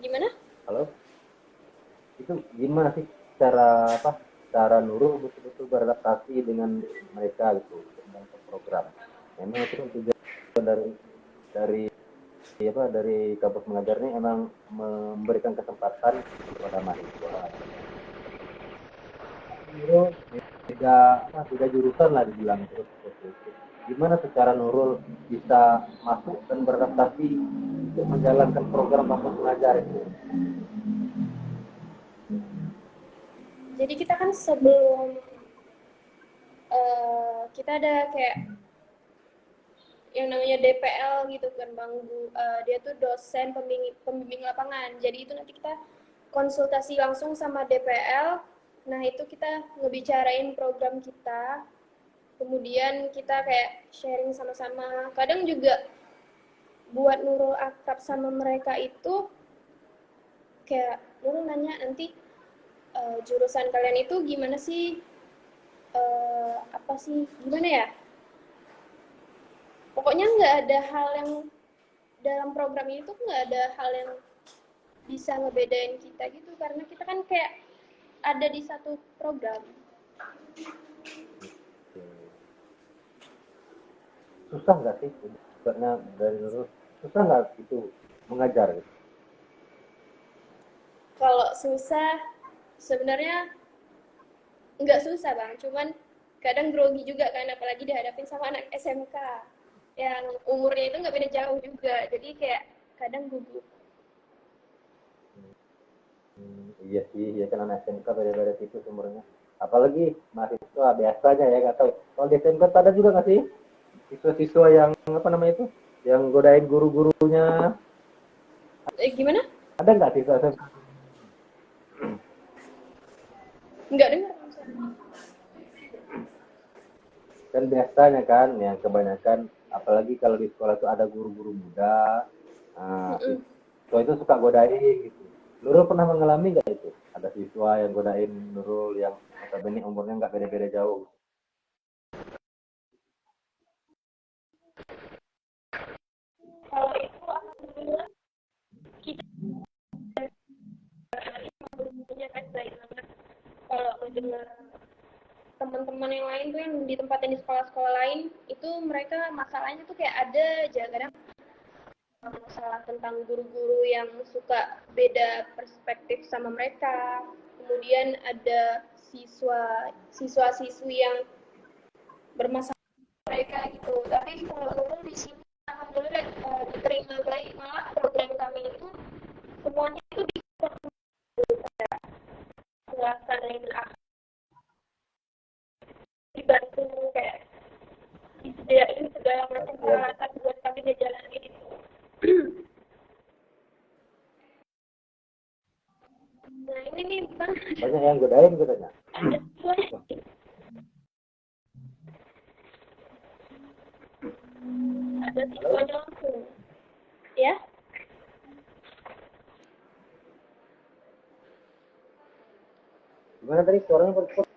gimana? Halo, itu gimana sih cara Nurul betul-betul beradaptasi dengan mereka gitu dengan program. Memang itu kan tujuan dari dari kampus mengajar ini emang memberikan kesempatan kepada mahasiswa. Nurul beda jurusan lah dibilang terus seperti itu. Gimana secara Nurul bisa masuk dan beradaptasi untuk menjalankan program kampus mengajar itu? Jadi kita kan sebelum kita ada kayak yang namanya DPL gitu kan Bang. Dia tuh dosen pembimbing lapangan. Jadi itu nanti kita konsultasi langsung sama DPL. Nah, itu kita ngebicarain program kita. Kemudian kita kayak sharing sama-sama. Kadang juga buat Nurul akrab sama mereka itu kayak Nurul nanya nanti jurusan kalian itu gimana sih? Apa sih? Gimana ya? Pokoknya nggak ada hal yang dalam program ini tuh nggak ada hal yang bisa ngebedain kita gitu karena kita kan kayak ada di satu program. Susah nggak sih sebenarnya dari Nurul, susah nggak itu mengajar gitu? Kalau susah sebenarnya nggak susah Bang, cuman kadang grogi juga kan apalagi dihadapin sama anak SMK yang umurnya itu nggak beda jauh juga, jadi kayak kadang gugup. Iya sih, ya kan anak SMK beda-beda tipis umurnya. Apalagi mahasiswa biasanya ya nggak tahu. Kalau di SMK ada juga nggak sih siswa-siswa yang apa namanya itu, yang godain guru-gurunya? Gimana? Ada nggak siswa SMK? Nggak dengar. Kan biasanya kan yang kebanyakan, apalagi kalau di sekolah itu ada guru-guru muda, nah, siswa itu suka godain gitu. Nurul pernah mengalami nggak itu? Ada siswa yang godain Nurul yang notabene umurnya nggak beda-beda jauh. Kalau itu alhamdulillah kita punya kan baik banget. Kalau mendengar teman-teman yang lain tuh yang ditempatin di sekolah-sekolah lain itu mereka masalahnya tuh kayak ada aja kadang masalah tentang guru-guru yang suka beda perspektif sama mereka, kemudian ada siswa-siswi yang bermasalah mereka gitu. Tapi kalau Nurul di sini alhamdulillah diterima baik, malah program kami itu semuanya itu dilaksanain dibantu kayak disediain segala macam peralatan buat kami ngejalanin itu. Nah ini nih Bang, Banyak yang godain katanya. ada siswanya. Ada siswanya langsung. Ya? Gimana tadi suaranya putus?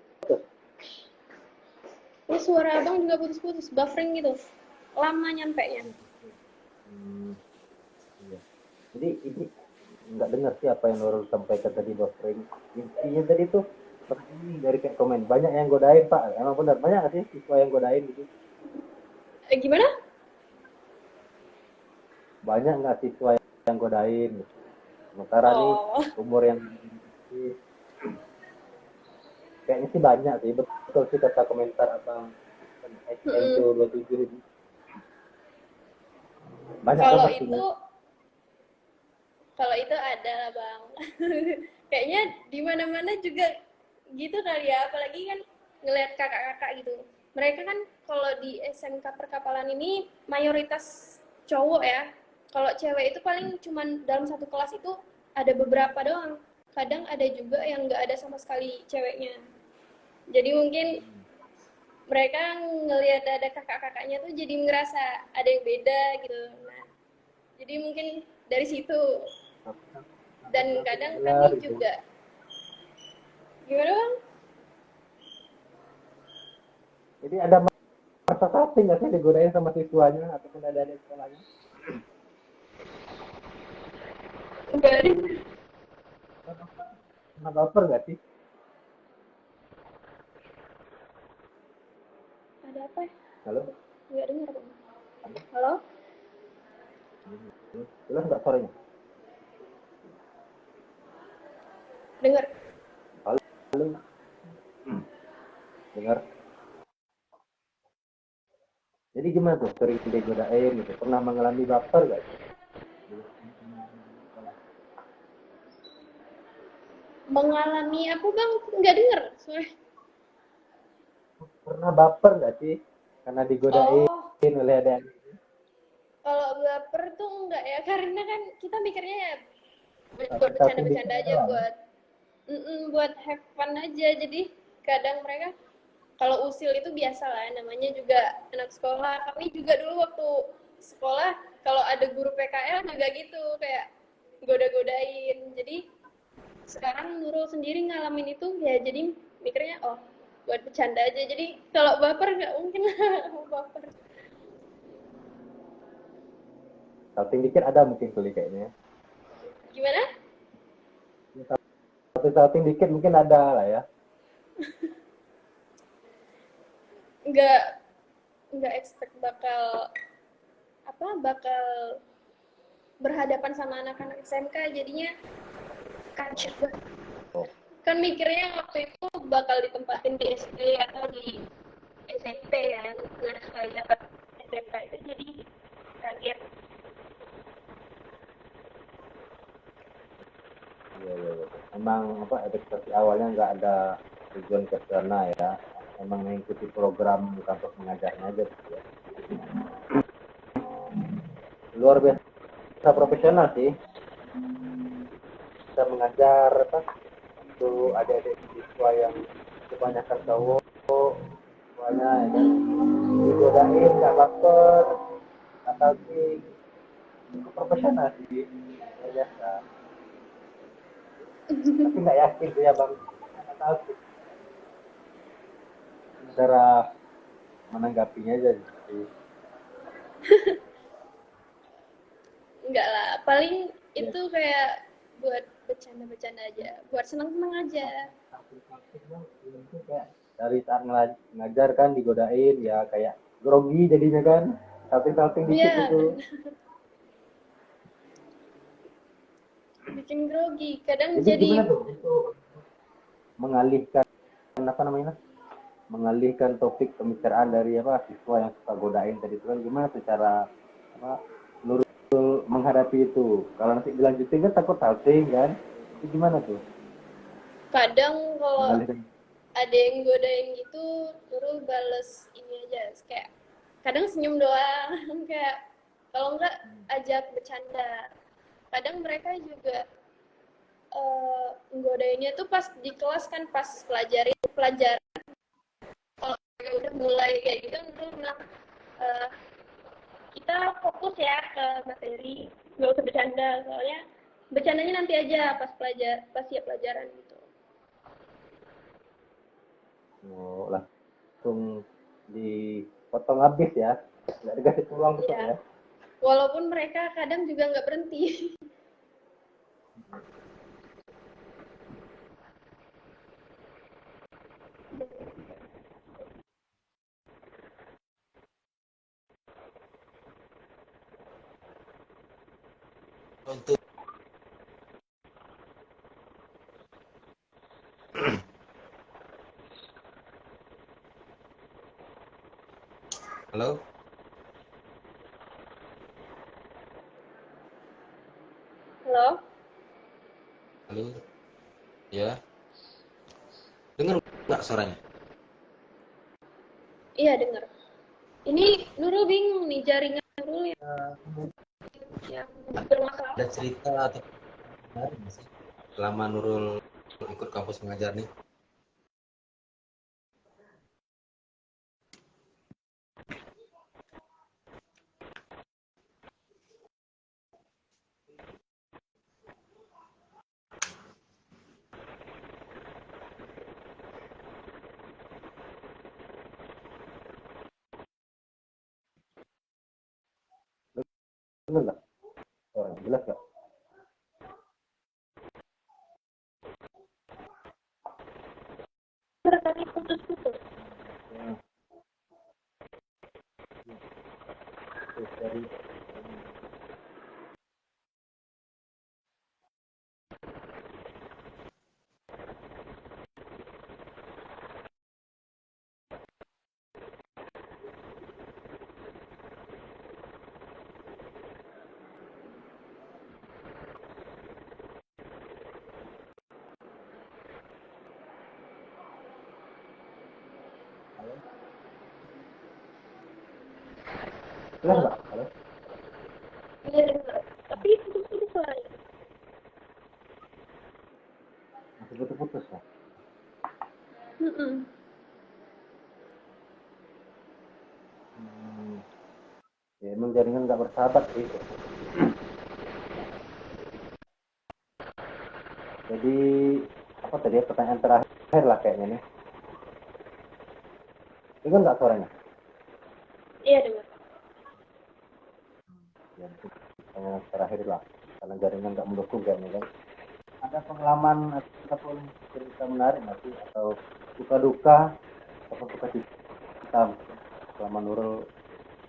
Ini suara abang juga putus-putus, buffering gitu. Lama nyampe nya. Iya. Jadi ini nggak dengar sih apa yang Nurul sampaikan tadi buffering. Intinya tadi tuh ini dari kayak komen banyak yang godain Pak. Emang benar banyak nggak sih siswa yang godain gitu? Gimana? Banyak nggak siswa yang godain? Sementara nih umur yang kayaknya sih banyak sih, betul sih kata komentar abang SM27 ini. Banyak Kalau kan pastinya. kalau itu ada lah Bang. Kayaknya di mana-mana juga gitu kali ya, apalagi kan ngelihat kakak-kakak gitu. Mereka kan kalau di SMK perkapalan ini mayoritas cowok ya. Kalau cewek itu paling cuman dalam satu kelas itu ada beberapa doang. Kadang ada juga yang nggak ada sama sekali ceweknya. Jadi mungkin mereka ngelihat ada kakak-kakaknya tuh jadi ngerasa ada yang beda gitu. Nah, jadi mungkin dari situ. Dan kadang kami juga gimana Bang? Jadi ada merasa salting nggak sih digodain sama siswanya ataupun ada di sekolahnya? Enggak ada. Pernah baper nggak sih? Ada apa ya? Halo? Enggak dengar, Bang. Halo? Jelas nggak suaranya? Dengar. Halo? Dengar? Jadi gimana tuh sering digodain gitu? Pernah mengalami baper nggak sih? Mengalami apa, Bang? Enggak dengar. Sorry. Pernah baper nggak sih? Karena digodain Oh, oleh adik. kalau baper tuh enggak ya, karena kan kita mikirnya ya buat Tapi bercanda-bercanda dikit aja, doang. buat have fun aja. Jadi kadang mereka kalau usil itu biasa lah, namanya juga anak sekolah. Kami juga dulu waktu sekolah kalau ada guru PKL juga gitu, kayak goda-godain. Jadi sekarang Nurul sendiri ngalamin itu ya, jadi mikirnya oh buat bercanda aja. Jadi kalau baper nggak mungkin lah baper. Salting dikit ada mungkin kali kayaknya. Gimana? Salting dikit mungkin ada lah ya. nggak nggak expect bakal bakal berhadapan sama anak-anak SMK, jadinya kaget banget. Oh. Kan mikirnya waktu itu bakal ditempatin di SD atau di SMP ya, nggak sekali dapat SMK itu, jadi kaget. Iya, iya, iya. Emang apa ekspektasi awalnya nggak ada tujuan ke sana ya. Emang mengikuti program kampus mengajarnya aja gitu ya. Luar biasa profesional sih. Bisa mengajar apa untuk adik-adik siswa yang kebanyakan cowok semuanya ya kan. Digodain nggak baper, nggak salting. Cukup profesional sih. Luar biasa. Tapi nggak yakin sih ya bang. Nggak tahu sih. Cara menanggapinya aja sih. Enggak lah, paling Ya, itu kayak buat bercanda-bercanda aja, buat seneng-seneng aja. itu kayak dari saat ngajar kan digodain ya kayak grogi jadinya kan salting-salting dikit Iya, gitu. bikin grogi. Kadang Jadi gimana jadi tuh untuk mengalihkan apa namanya mengalihkan topik pembicaraan dari apa siswa yang suka godain tadi itu kan gimana tuh cara apa Nurul menghadapi itu kalau nanti dilanjutin kan takut salting kan itu gimana tuh kadang kalau mengalihkan. ada yang godain gitu, terus bales ini aja, kayak kadang senyum doang, kayak kalau enggak ajak bercanda. Kadang mereka juga nggodainnya tuh pas di kelas kan, pas pelajaran. Kalau mereka udah mulai kayak gitu, terus bilang eh, kita fokus ya ke materi, nggak usah bercanda, soalnya bercandanya nanti aja pas siap pelajaran gitu. Oh, langsung dipotong habis ya nggak dikasih peluang betul Iya, ya. walaupun mereka kadang juga nggak berhenti. Untuk halo, Halo? halo, ya, dengar nggak suaranya? Iya, dengar. Ini Nurul bingung nih, jaringan Nurul yang bermasalah. Ada cerita atau menarik nggak sih selama Nurul ikut kampus mengajar nih? Bener nggak? Orang jelas nggak? Tadi putus-putus. Ya, terus dari jelas Halo? nggak? Halo? Iya dengar. Tapi putus-putus suaranya. Masih putus-putus ya? Mm-mm. Hmm, ya emang jaringan nggak bersahabat sih. Jadi apa tadi ya, pertanyaan terakhir lah kayaknya nih. Dengar nggak suaranya? Iya dengar. Ya, itu pertanyaan terakhir lah. Karena jaringan nggak mendukung kayaknya kan. Ada pengalaman ataupun cerita menarik nggak sih? Atau suka duka ataupun suka cita selama Nurul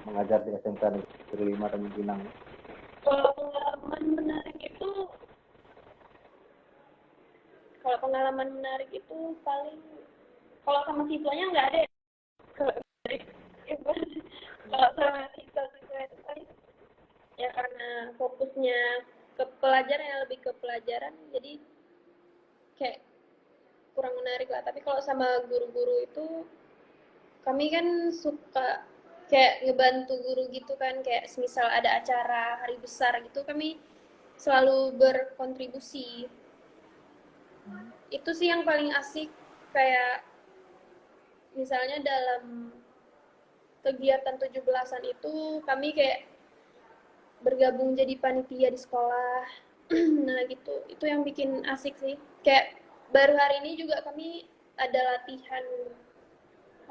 mengajar di SMK Negeri 5 Tanjung Pinang? Kalau pengalaman menarik itu, kalau pengalaman menarik itu paling kalau sama siswanya nggak ada ya. Kalau kalau sama siswa itu paling ya karena fokusnya ke pelajaran yang lebih ke pelajaran jadi kayak kurang menarik lah. Tapi kalau sama guru-guru itu kami kan suka kayak ngebantu guru gitu kan, kayak semisal ada acara hari besar gitu kami selalu berkontribusi. Itu sih yang paling asik, kayak misalnya dalam kegiatan 17-an itu kami kayak bergabung jadi panitia di sekolah. Nah gitu, itu yang bikin asik sih. Kayak baru hari ini juga kami ada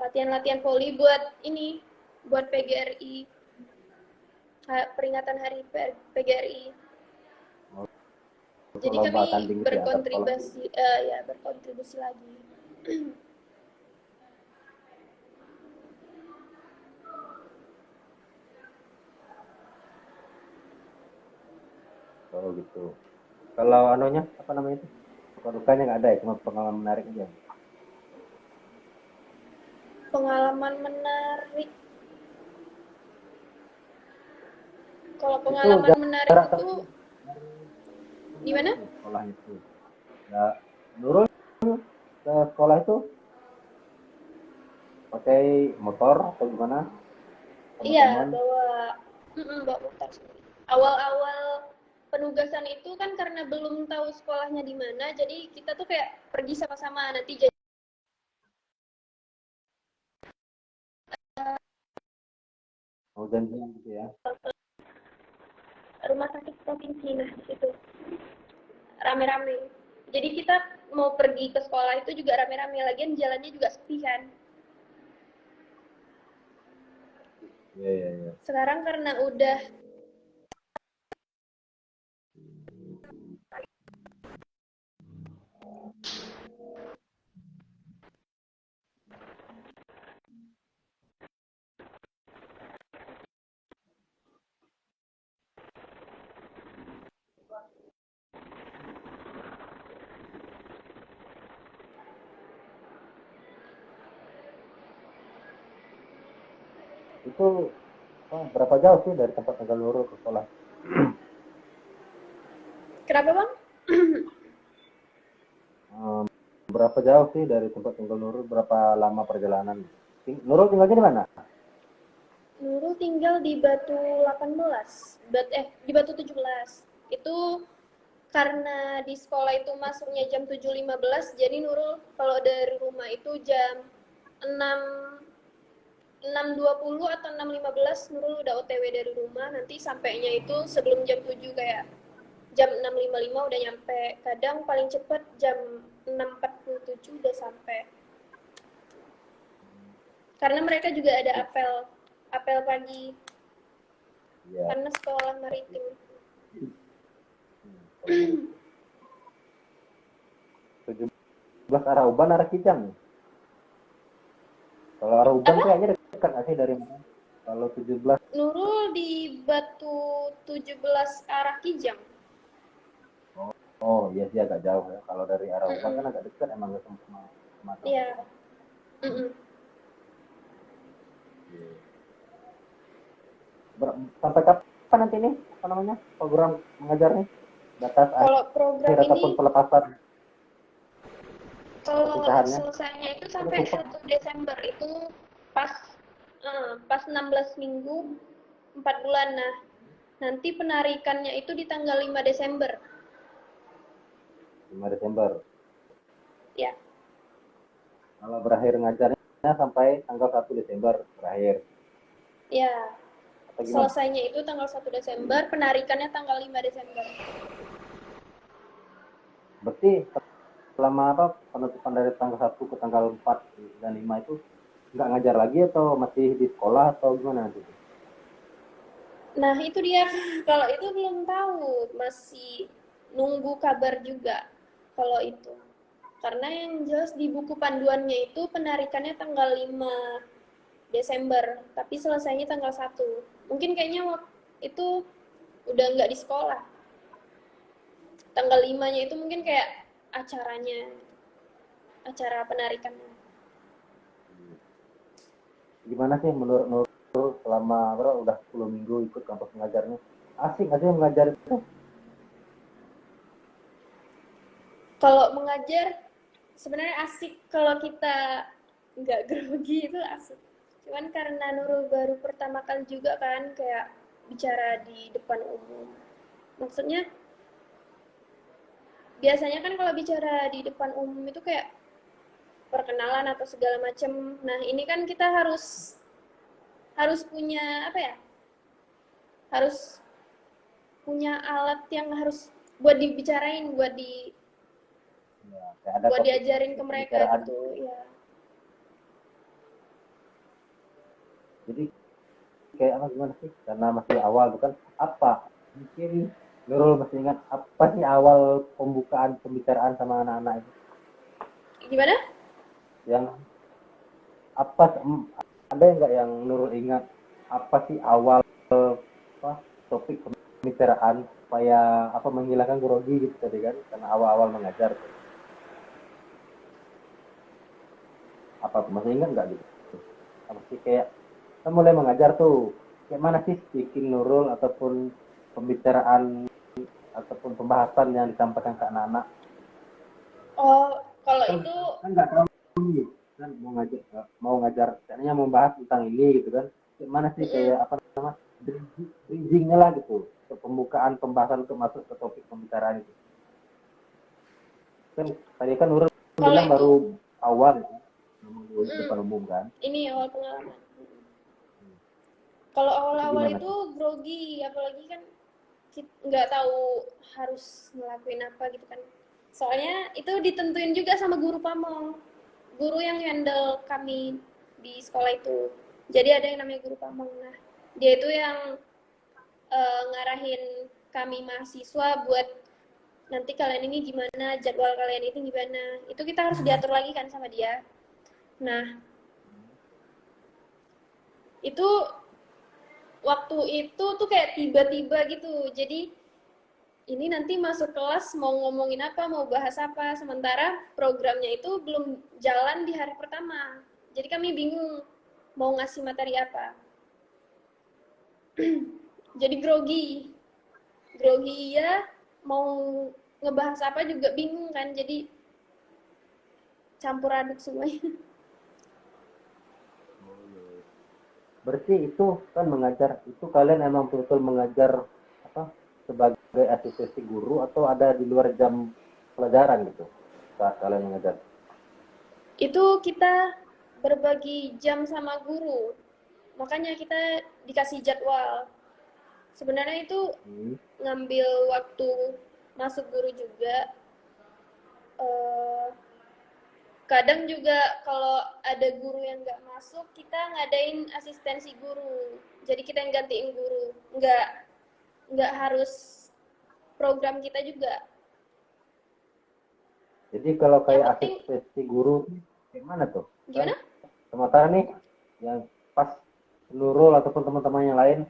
latihan voli buat ini, buat PGRI, peringatan hari PGRI. Untuk Jadi lomba kami tanding itu ya antar sekolah. berkontribusi lagi. Oh gitu. Kalau anunya apa namanya itu? Suka dukanya nggak ada ya, cuma pengalaman menarik aja. Pengalaman menarik. Kalau Itu pengalaman menarik jarak itu tempuh dari mana gimana? itu sekolah itu? Ya, Nurul ke sekolah itu pakai motor atau gimana? Sama Iya, teman? bawa motor sendiri. Awal-awal penugasan itu kan karena belum tahu sekolahnya di mana, jadi kita tuh kayak pergi sama-sama nanti jadi Oh janjian gitu ya? rumah sakit provinsi, nah di situ rame-rame. Jadi kita mau pergi ke sekolah itu juga rame-rame, lagian jalannya juga sepi kan. Iya iya iya. Sekarang karena udah Itu berapa jauh sih dari tempat tinggal Nurul ke sekolah? kenapa bang? Hmm, berapa jauh sih dari tempat tinggal Nurul? Berapa lama perjalanan? Nurul tinggalnya di mana? Nurul tinggal di Batu 18, di Batu 17. Itu karena di sekolah itu masuknya jam 7.15, jadi Nurul kalau dari rumah itu jam 6 6.20 atau 6.15 Nurul udah OTW dari rumah, nanti sampainya itu sebelum jam 7 kayak jam 6.55 udah nyampe. Kadang paling cepat jam 6.47 udah sampai. Karena mereka juga ada apel apel pagi. Iya. karena sekolah maritim. Hmm. 17 arah Uban, arah Kijang. Kalau arah Uban Apa? kayaknya dekat nggak sih dari mana? Kalau 17, Nurul di Batu 17 arah Kijang. oh iya sih agak jauh ya. Kalau dari arah Uban Mm-mm. kan agak dekat emang ke Sumatera. Iya. Mm-mm. Iya. Sampai kapan nanti nih apa namanya program mengajarnya? Batas Kalau program akhir ataupun ini, pelepasan kalau perpisahannya? selesainya itu Ini sampai sumpah. 1 Desember itu pas pas 16 minggu 4 bulan. Nah, nanti penarikannya itu di tanggal 5 Desember. 5 Desember. Ya, Kalau berakhir ngajarnya sampai tanggal 1 Desember berakhir. ya. Atau gimana? Selesainya itu tanggal 1 Desember, penarikannya tanggal 5 Desember. Berarti selama apa penutupan dari tanggal 1 ke tanggal 4 dan 5 itu nggak ngajar lagi atau masih di sekolah atau gimana nanti? Nah, itu dia. Kalau itu belum tahu, masih nunggu kabar juga kalau itu. Karena yang jelas di buku panduannya itu penarikannya tanggal 5 Desember, tapi selesainya tanggal 1. Mungkin kayaknya itu udah nggak di sekolah. Tanggal 5-nya itu mungkin kayak acaranya, acara penarikannya. Gimana sih menurut Nurul selama berapa udah 10 minggu ikut kampus mengajarnya? Asik nggak sih mengajar itu? Kalau mengajar sebenarnya asik kalau kita nggak grogi itu asik. Cuman karena Nurul baru pertama kali juga kan kayak bicara di depan umum. Maksudnya biasanya kan kalau bicara di depan umum itu kayak perkenalan atau segala macem. Nah, ini kan kita harus punya apa ya? Harus punya alat yang harus buat dibicarain, Ya, kayak ada buat topik diajarin ke mereka pembicaraan. gitu, ya. Jadi kayak apa gimana sih? Karena masih awal bukan apa? Mungkin Nurul masih ingat apa sih awal pembukaan pembicaraan sama anak-anak itu? Gimana? Yang apa ada nggak yang Nurul ingat apa sih awal apa topik pembicaraan supaya apa menghilangkan grogi gitu tadi kan karena awal-awal mengajar tuh. Apa tuh masih ingat nggak gitu? Apa sih kayak kita mulai mengajar tuh kayak mana sih speaking Nurul ataupun pembicaraan ataupun pembahasan yang disampaikan ke anak-anak Oh, kalau kan itu kan nggak tahu nih kan mau ngajar katanya mau bahas tentang ini gitu kan kayak mana sih kayak mm, apa namanya bridgingnya lah gitu untuk pembukaan pembahasan untuk masuk ke topik pembicaraan itu kan tadi kan Nurul kalau bilang itu baru awal ya, ngomong di mm, depan umum kan. ini awal pengalaman. Kalau Itu awal-awal gimana itu sih? grogi, apalagi kan nggak tahu harus ngelakuin apa gitu kan. Soalnya itu ditentuin juga sama guru pamong, guru yang handle kami di sekolah itu. Jadi ada yang namanya guru pamong. Nah, dia itu yang ngarahin kami mahasiswa buat nanti kalian ini gimana, jadwal kalian ini gimana. Itu kita harus diatur lagi kan sama dia. Nah, itu waktu itu tuh kayak tiba-tiba gitu. Jadi ini nanti masuk kelas mau ngomongin apa, mau bahas apa, sementara programnya itu belum jalan di hari pertama. Jadi kami bingung mau ngasih materi apa. Jadi grogi ya, mau ngebahas apa juga bingung kan, jadi campur aduk semuanya. Berarti itu kan mengajar itu kalian emang betul-betul mengajar apa sebagai asistensi guru atau ada di luar jam pelajaran gitu saat kalian mengajar? Itu kita berbagi jam sama guru, makanya kita dikasih jadwal. Sebenarnya itu Hmm. ngambil waktu masuk guru juga. Eh, Kadang juga kalau ada guru yang nggak masuk, kita ngadain asistensi guru. Jadi kita yang gantiin guru. nggak nggak harus program kita juga. Jadi kalau Yang kayak penting asistensi guru gimana tuh? Kan gimana? sementara nih yang pas Nurul ataupun teman-teman yang lain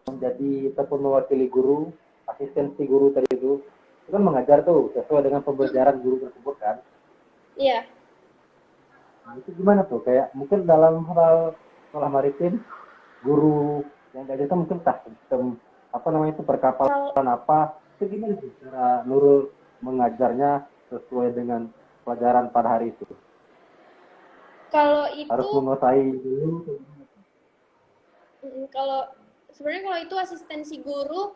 menjadi ataupun mewakili guru, asistensi guru tadi itu kan mengajar tuh sesuai dengan pembelajaran guru tersebut kan. Iya. Nah, itu gimana tuh? Kayak mungkin dalam hal sekolah maritim, guru yang diajar itu mungkin entah sistem apa namanya itu Kalau perkapalan apa, itu gimana sih cara Nurul mengajarnya sesuai dengan pelajaran pada hari itu? kalau Harus itu menguasai dulu. kalau sebenarnya kalau itu asistensi guru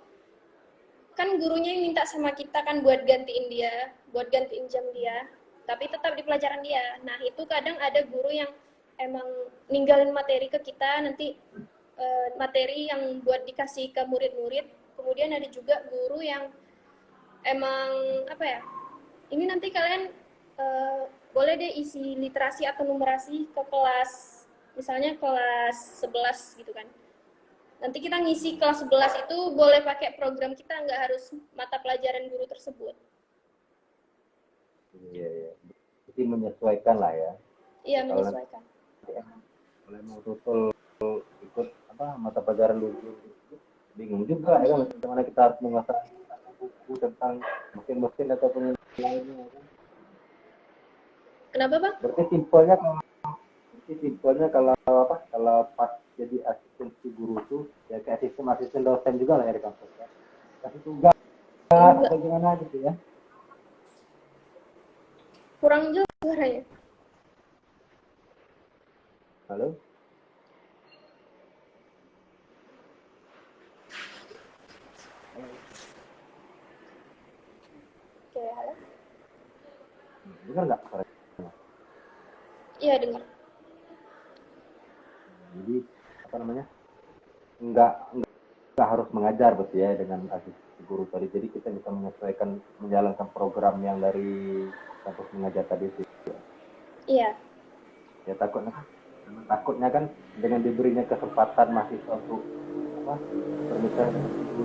kan gurunya yang minta sama kita kan buat gantiin dia, buat gantiin jam dia, tapi tetap di pelajaran dia. Nah itu kadang ada guru yang emang ninggalin materi ke kita, nanti materi yang buat dikasih ke murid-murid. Kemudian ada juga guru yang emang apa ya, ini nanti kalian boleh deh isi literasi atau numerasi ke kelas, misalnya kelas 11 gitu kan. Nanti kita ngisi kelas 11 itu boleh pakai program kita, nggak harus mata pelajaran guru tersebut. Iya, iya. Jadi menyesuaikan lah ya. Iya, Ya, kalau nanti menyesuaikan. mau tutul ikut apa mata pelajaran dulu bingung juga ya kan bagaimana kita harus menguasai buku tentang mesin-mesin ataupun yang lainnya kan. Kenapa, Bang? Berarti simpelnya kalau apa kalau pas jadi asistensi guru tuh ya kayak sistem asisten dosen juga lah ya di kampus ya. Kasih tugas Enggak, atau gimana gitu ya. kurang jauh suaranya. Halo? Halo? Oke, halo. Dengar nggak suara? Iya, dengar. Jadi apa namanya? Nggak harus mengajar berarti ya dengan asisten guru tadi. Jadi kita bisa menyesuaikan menjalankan program yang dari kampus mengajar tadi sih. Iya, Ya takutnya kan dengan diberinya kesempatan mahasiswa untuk apa bermitra dengan si guru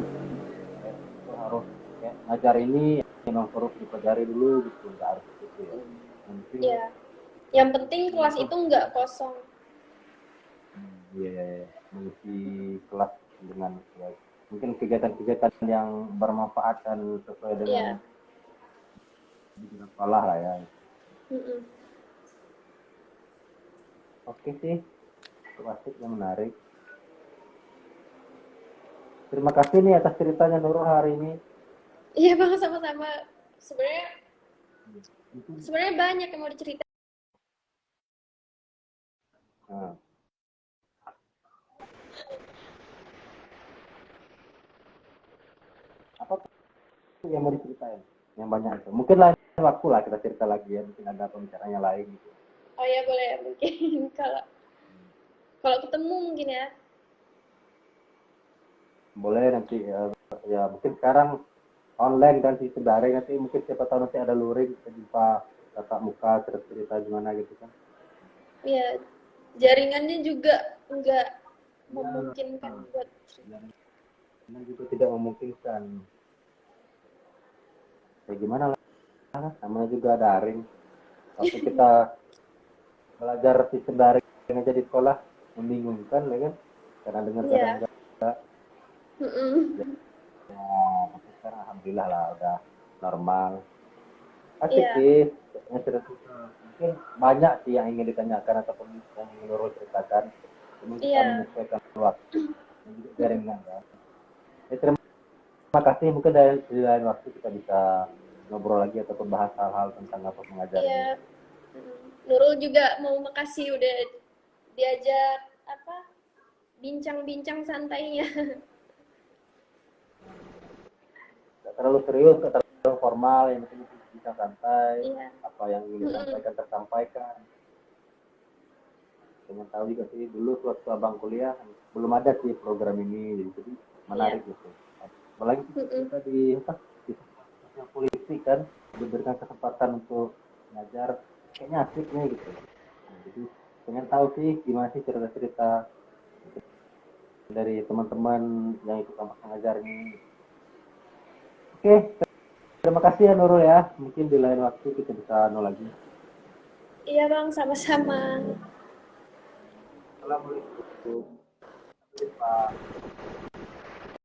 kayak itu harus kayak ngajar ini memang harus dipelajari dulu gitu nggak harus gitu ya mungkin iya. Yang penting kelas itu itu nggak kosong. ya mengisi kelas dengan ya, mungkin kegiatan-kegiatan yang bermanfaat dan sesuai dengan Iya. dengan sekolah lah ya. Mm-mm. Oke sih, itu asik yang menarik. Terima kasih nih atas ceritanya Nurul hari ini. Iya, Bang, sama-sama. Sebenarnya Mungkin sebenarnya banyak yang mau diceritain. nah, apa tuh yang mau diceritain? Yang banyak itu. Mungkin lain waktu lah kita cerita lagi ya. Mungkin ada pembicaraan yang lain gitu. Oh ya, boleh mungkin kalau kalau ketemu mungkin ya. Boleh nanti ya mungkin sekarang online kan sih daring nanti mungkin siapa tahu nanti ada luring kita jumpa tatap muka cerita-cerita gimana gitu kan. Iya, jaringannya juga nggak Ya, memungkinkan buat cerita. jaringan juga tidak memungkinkan. Ya gimana lah, namanya juga daring. Waktu kita belajar sistem daring aja di sekolah membingungkan ya kan. Kadang dengar kadang Iya. enggak. Ya, Mm-mm. tapi sekarang alhamdulillah lah udah normal. Asik Iya. sih, yang cerita mungkin banyak sih yang ingin ditanyakan ataupun yang ingin Nurul ceritakan. Cuma kita Iya. menyesuaikan waktu dan juga jaringan kan. Ya, terima kasih mungkin di lain waktu kita bisa ngobrol lagi ataupun bahas hal-hal tentang apa mengajar ini. Iya. Nurul juga mau makasih udah diajak apa bincang-bincang santainya. Gak terlalu serius, gak terlalu formal, yang penting bisa santai, Iya. apa yang ingin disampaikan tersampaikan. Pengen tahu juga sih dulu waktu abang kuliah belum ada sih program ini, jadi Iya. menarik gitu. Apalagi Mm-mm. kita di sosial politik kan diberikan kesempatan untuk belajar, kayaknya asik nih gitu. Nah, jadi pengen tahu sih gimana sih cerita-cerita dari teman-teman yang ikut kampus mengajar ini. Oke, terima kasih ya Nurul ya. Mungkin di lain waktu kita bisa lagi. Iya Bang, sama-sama. Assalamualaikum. Sampai jumpa.